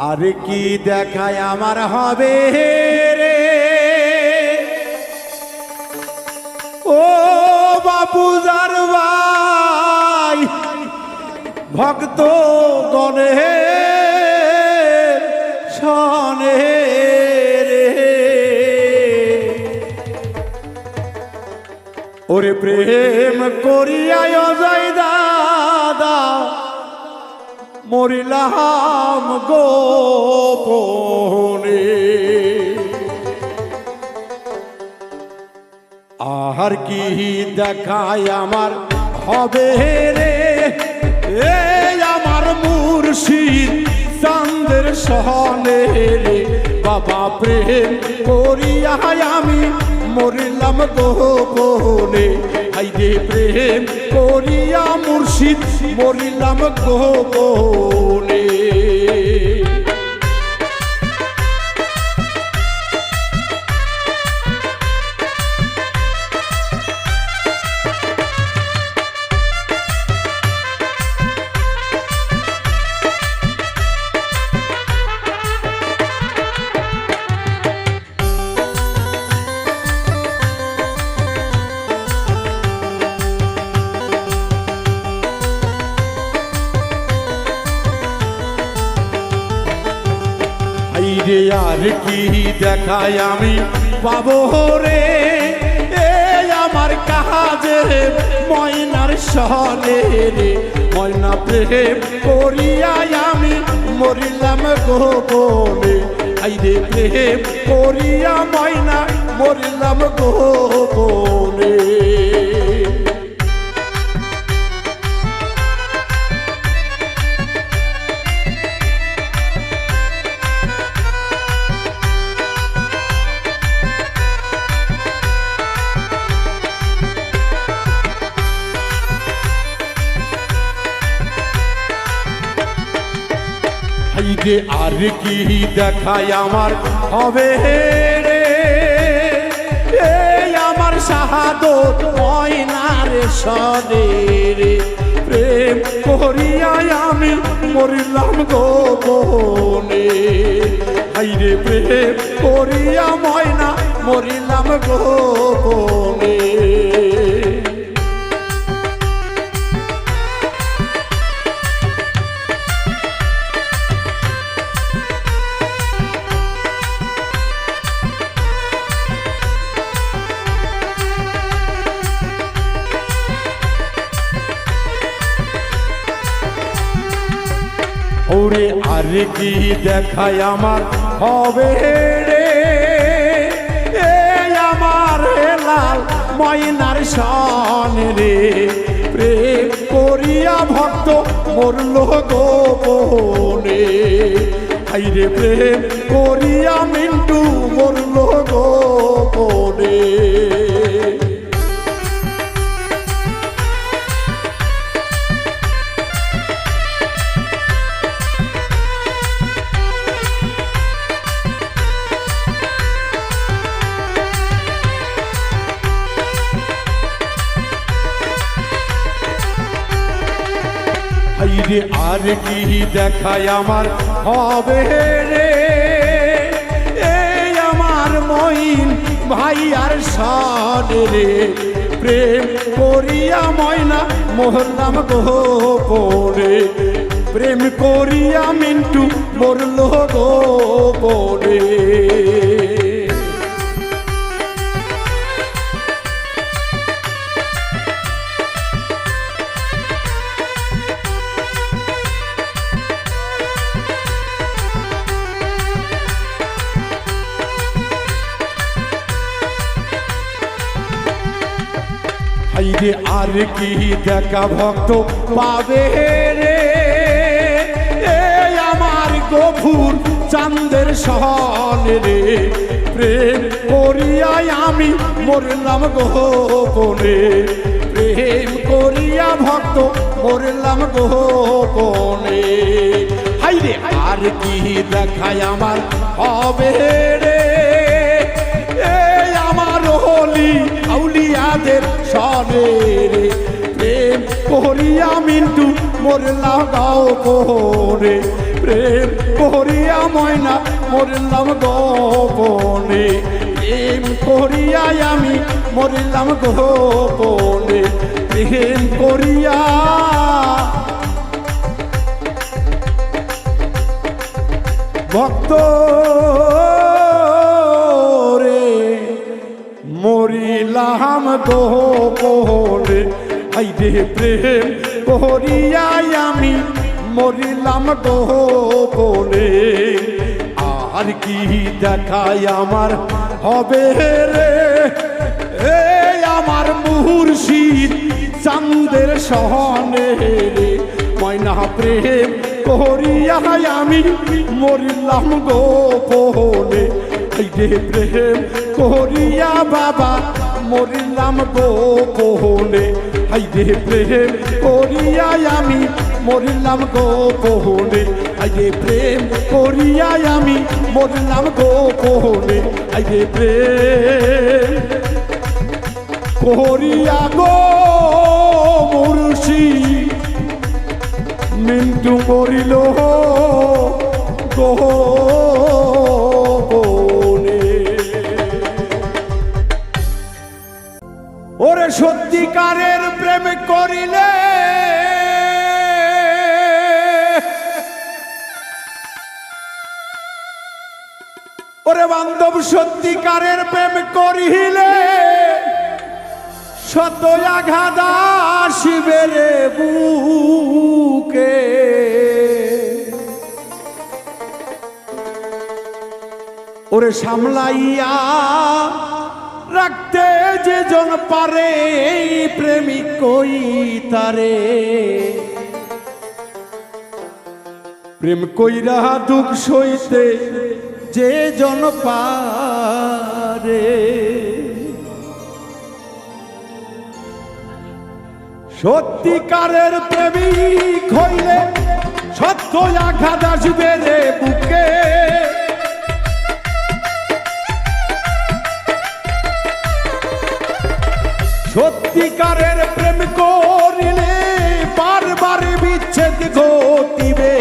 আর কি দেখায় আমার হবে রে ও বাপুজার ভাই, ভক্ত গণে শনে রে। ওরে প্রেম করিয়ায় জয় দাদা, মরিলাম গোপনে। আর কি দেখায় আমার হবে রে এ আমার মুর্শিদ চাঁদের সহনে রে। বাবা প্রেম করিয়ায় আমি মরিলাম গোপনে, হাইরে প্রেম করিয়া মুর্শিদ মরিলাম গোপনে। আর কি দেখায় আমি পাবো রে এ আমার কাজে ময়নার সনে রে। ময়না প্রেম করিয়ায় আমি মরিলাম গোপনে, আইরে প্রেম করিয়া ময়না মরিলাম গোপনে। হাই রে আর কি দেখায় আমার হবে রে, এই আমার শাহাদত ময়নার সনে রে, প্রেম করিয়া আমি মরিলাম গোপনে। হাই রে প্রেম করিয়া ময়না মরিলাম গোপনে। ওরে আর কি দেখায় আমার হবে রে, এই আমার লাল ময়নার সনে রে, প্রেম করিয়া ভক্ত মরল গোপনে। হাই রে প্রেম করিয়া মিন্টু মরল গোপনে। হাইরে আর কি দেখায় আমার হবে রে, এই আমার মইন ভাই আর সনে রে, প্রেম করিয়া ময়না মরলাম গোপনে। প্রেম করিয়া মিন্টু মরল গোপনে। হাইরে আর কি দেখা ভক্ত পাবে রে, এই আমার গফুর চাঁদের সনে রে, প্রেম করিয়া আমি মরলাম গোপনে। প্রেম করিয়া ভক্ত মরলাম গোপনে। হাইরে আর কি দেখায় আমার হবে রে, এই আমার হলি আউলিয়াদের সনে রে, প্রেম করিয়া মিন্টু মরলাম গোপনে। প্রেম করিয়া ময়না মরলাম গোপনে। প্রেম করিয়া আমি মরলাম গোপনে। প্রেম করিয়া ভক্ত মরিলাম গোপনে। হাইরে প্রেম করিয়া আমি মরিলাম গোপনে। আর কি দেখায় আমার হবে রে, এই আমার মুর্শিদ চাঁদের সনে রে, ময়না প্রেম করিয়া আমি মরিলাম গোপনে। হাইরে প্রেম করিয়া বাবা মরিলাম গোপনে। হাইরে প্রেম করিয়া আমি মরিলাম গোপনে। হাইরে প্রেম করিয়া আমি মরিলাম গোপনে। হাইরে প্রেম করিয়া গো মুর্শিদ মিন্টু মরিল গোপনে। ওরে সত্যিকারের প্রেম করিলে ওরে বান্ধব সত্যিকারের প্রেম করিলে শত আঘাত আসিবে রে বুকে। ওরে সামলাইয়া রাখতে যে জন পারে এই প্রেমিক কই তারে। প্রেম কইরা দুঃখ সইতে যে জন পারে। সত্যিকারের প্রেমিক হইলে সত্য আঘাত আসবে রে সত্যিকারের প্রেম করিলে বারবার বিচ্ছেদ ঘটিবে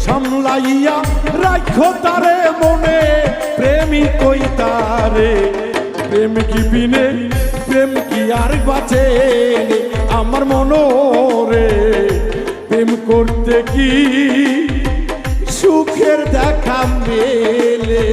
সামলাইয়া রাখো তারে মনে প্রেমিক কই তারে প্রেম কি বিনে প্রেম কি আর বাঁচে আমার মনোরে প্রেম করতে কি সুখের দেখা মেলে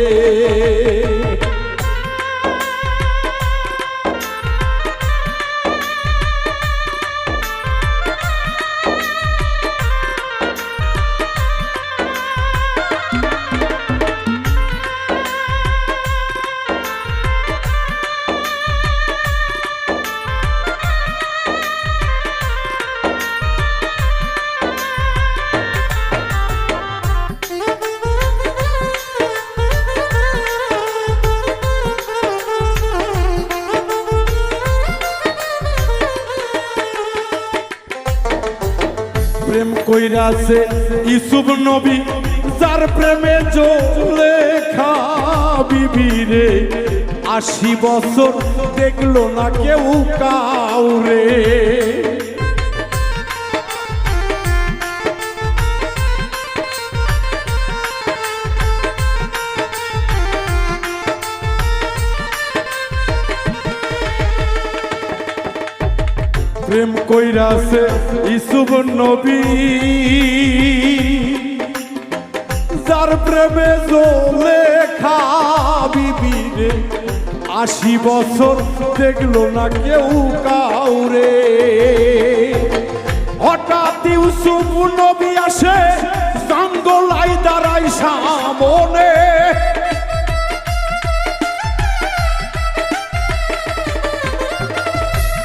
প্রেম কইরাছে ইসুফ নবী যার প্রেমে লেখা বিবিরে ৮০ বছর দেখলো না কেউ কাউরে প্রেম কইরাছে ইসুফ নবী যার প্রেমে লেখা বিবিরে ৮০ বছর দেখলো না কেউ কাউরে হঠাৎ ইউসুফ নবী আসে জঙ্গলাই দাঁড়াই সামনে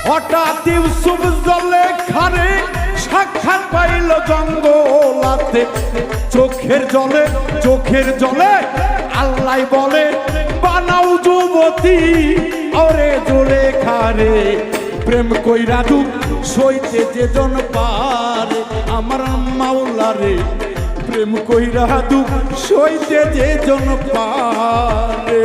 হঠাৎ ইউসুফ জলে খারে সাক্ষাৎ পাইল জঙ্গলাতে চোখের জলে আল্লাহ বলে বানাও যুবতী ওরে জলে খারে প্রেম কইরা দুঃখ সইতে যে জন পারে আমার মাওলা রে প্রেম কইরা দুঃখ সইতে যে জন পারে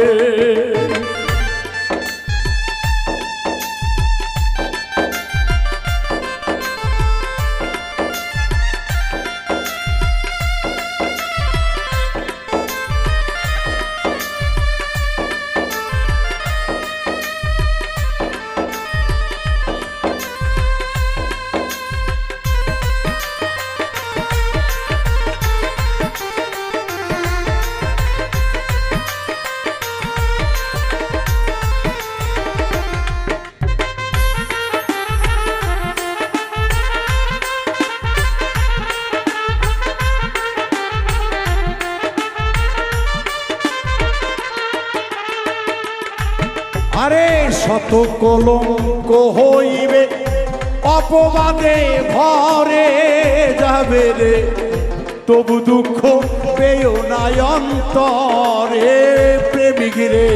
আরে শত কলঙ্ক হইবে অপবাদে ভরে যাবে রে তবু দুঃখ পেও না অন্তরে প্রেমিক রে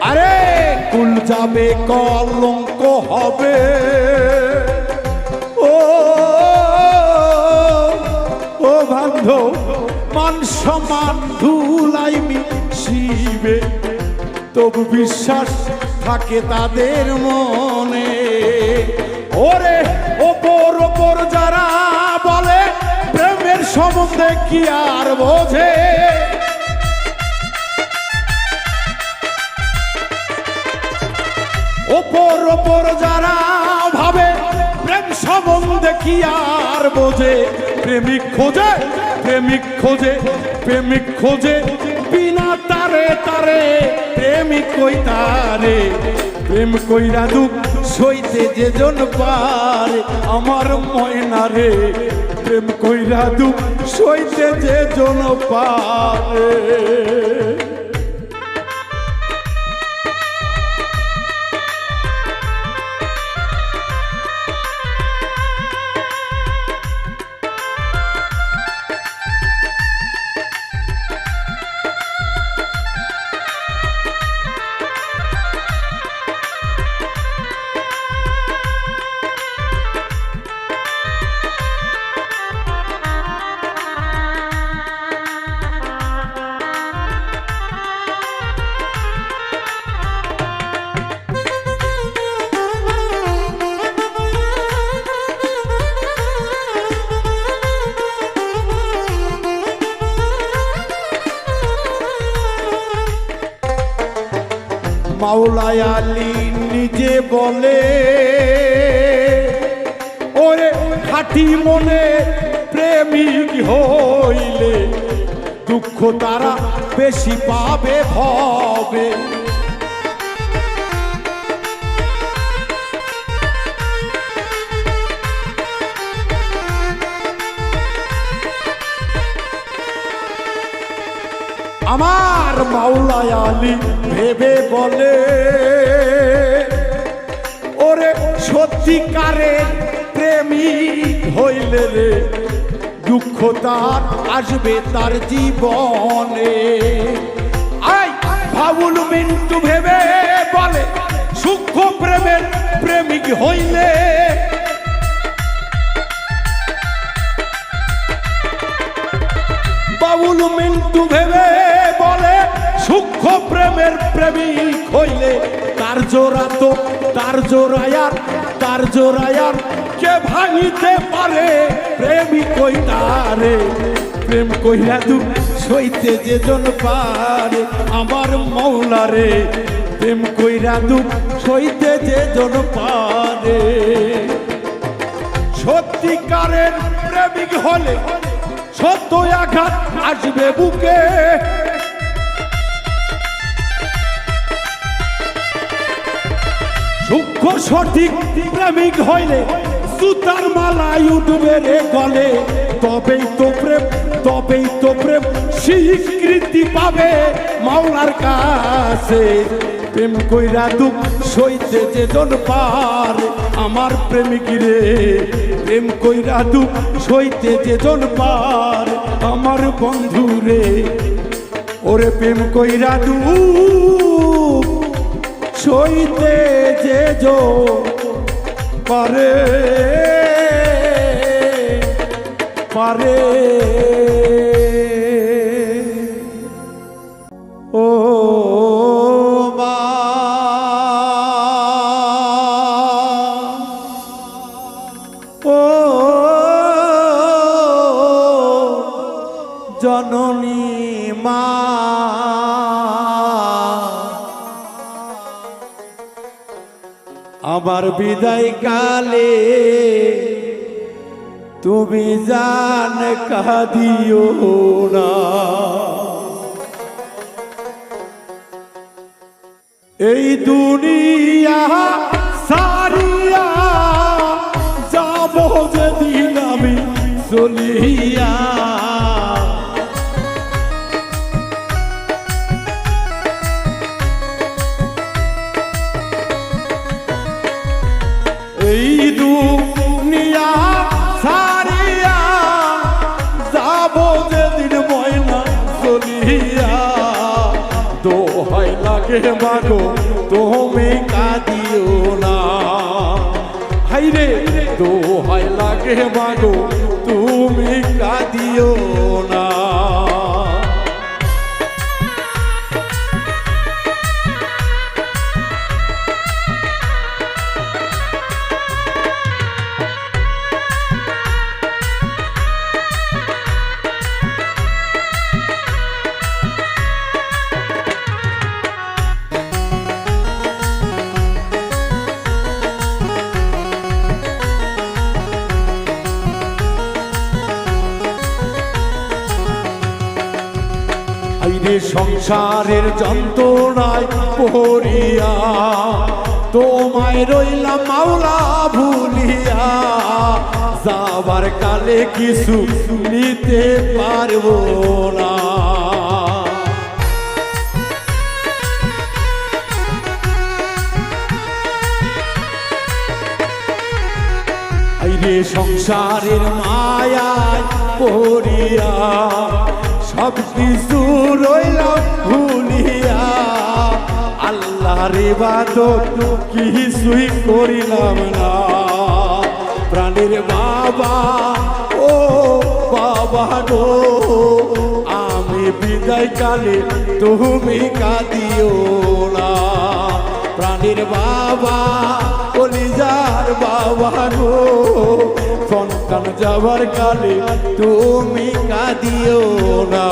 আরে কুল যাবে কলঙ্ক হবে ও বান্ধব মান সমান ধুলাই মিশিবে তবু বিশ্বাস থাকে তাদের মনে ওরে ওপর যারা বলে প্রেমের সম্বন্ধে কি আর বোঝে ওপর যারা ভাবে প্রেম সম্বন্ধে কি আর বোঝে প্রেমিক খোঁজে বিনা তারে প্রেমিক কই তারে প্রেম কইরা দুঃখ সইতে যে জন পারে আমার ময়না রে প্রেম কইরা দুঃখ সইতে যে জন পারে মাওলাই আলী নিজে বলে, ওরে খাঁটি মনে প্রেমিক হইলে দুঃখ তারা বেশি পাবে ভবে। আমার মাওলাই আলী ভেবে বলে, ওরে সত্যিকারের প্রেমিক হইলে রে দুঃখ তার আসবে তার জীবনে। আই বাবুল মিন্টু ভেবে বলে, সূক্ষ্ম প্রেমের প্রেমিক হইলে বাবুল মিন্টু ভেবে বলে, সূক্ষ্ম প্রেমের প্রেমিক হইলে তার জোড়ায়ার কে ভাঙিতে পারে প্রেমিক কইতারে। প্রেম কইরা দুঃখ সইতে যে জন পারে আমার মৌলা রে, প্রেম কইরা দুঃখ সইতে যে জন পারে। সত্যিকারের প্রেমিক হলে সত্য আঘাত আসবে বুকে, সূক্ষ্ম সঠিক প্রেমিক হইলে সুতার মালাই উঠবে রে গলে। তবেই তো প্রেম স্বীকৃতি পাবে মাওলার কাছে। প্রেম কইরা দুঃখ সইতে যে জন পারে আমার প্রেমিক রে, প্রেম কইরা দুঃখ সইতে যে জন পারে আমার বন্ধু রে। ওরে প্রেম কইরা দুঃখ সইতে যে জন পারে ও মা ও জননী মা, আমার বিদায় কালে তুমি জান কাঁদিও না। এই দুনিয়া সারিয়া যাব যেদিন আমি চলিয়া, এই দুনিয়া সারিয়া যাব যেদিন ময়না চলিয়া। দোহাই লাগে মাগো তুমি কাঁদিও না, হাইরে দোহাই লাগে মাগো তুমি কাঁদিও না। সংসারের যন্ত্রণায় পড়িয়া তোমায় রইলাম মাওলা ভুলিয়া, যাবার কালে কিছু নিতে পারবো না। সংসারের মায়ায় পড়িয়া সব কিছু রইলাম ভুলিয়া, আল্লাহর ইবাদত কিছুই করিলাম না। প্রাণের বাবা ও বাবা গো, আমি বিদায় কালে তুমি কাঁদিও না। প্রাণের বাবা কলিজার বাবা গো, সন্তান যাবার কালে তুমি কাঁদিও না।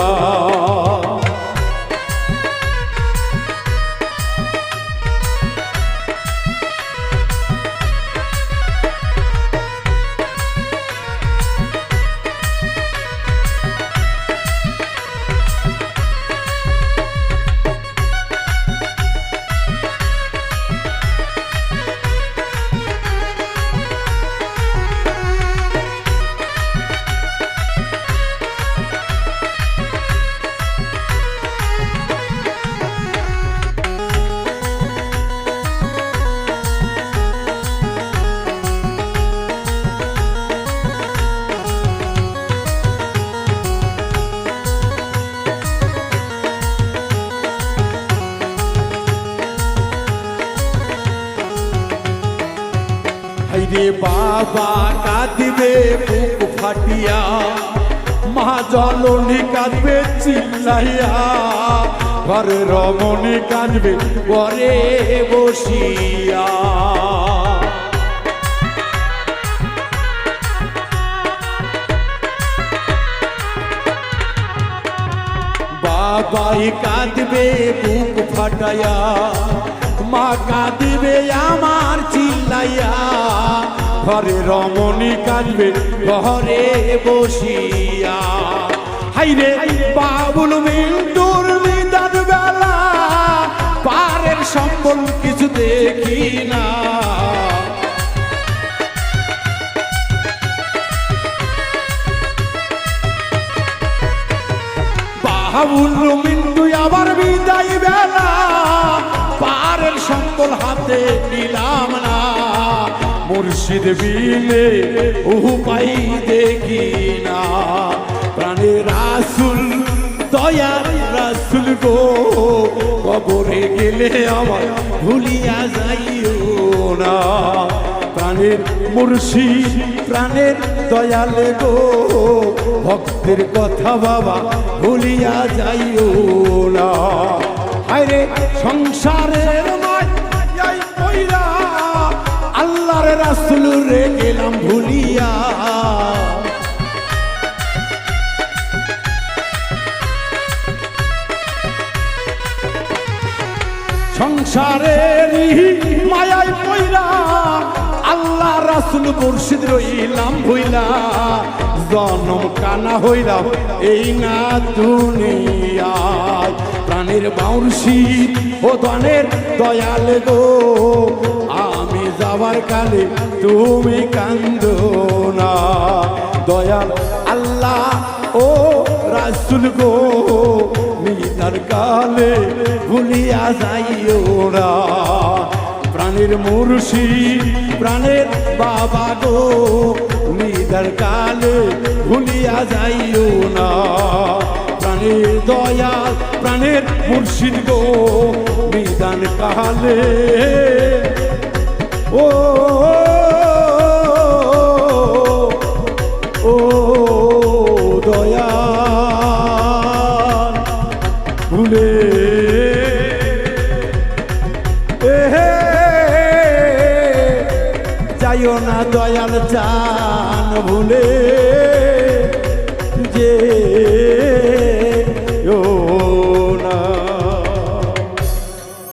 হাইরে বাবা কাঁদিবে বুক ফাটিয়া, মা জননী কাঁদবে চিল্লাইয়া, ঘরে রমণী কাঁদবে ঘরে বসিয়া। বাবাই কাঁদবে বুক ফাটাইয়া, মা কাঁদবে আমার চিল্লাইয়া, ঘরে রমণী কাঁদবে ঘরে বসিয়া। হাইরে বাবুল মিন্টুর নিদান বেলা, পারের সম্বল কিছু দেখি না। বাবুল মিন্টু আবার বিদায় বেলা, পারের সম্বল হাতে নিলাম না। মুর্শিদ বিনে উপায় দেখি না। প্রাণে রাসুল দয়ার রাসুল গো, কবরে গেলে আমার ভুলিয়া যাইও না। প্রাণের মুর্শিদ প্রাণের দয়াল গো, ভক্তের কথা বাবা ভুলিয়া যাইও না। হায়রে সংসারের মায়াই পইরা, আল্লাহর রাসূল রে গেলাম ভুলিয়া। সংসারের মায়াই পইরা, আল্লাহ রাসূল মুর্শিদ রইলাম ভুইলা। জনম কানা হইলাম এই না দুনিয়ায়। প্রাণের মুর্শিদ ও ধনের দয়াল গো, আমি যাবার কালে তুমি কান্দো না। দয়াল আল্লাহ ও রাসূল গো, নিদার কালে ভুলিয়া যাইও না। প্রাণের মুর্শিদ প্রাণের বাবা গো, নিদার কালে ভুলিয়া যাইও না। প্রাণের দয়াল প্রাণের মুর্শিদ গো, নিদান কালে ও ও দয়াল ভুলে যাইও না, দয়াল জান ভুলে।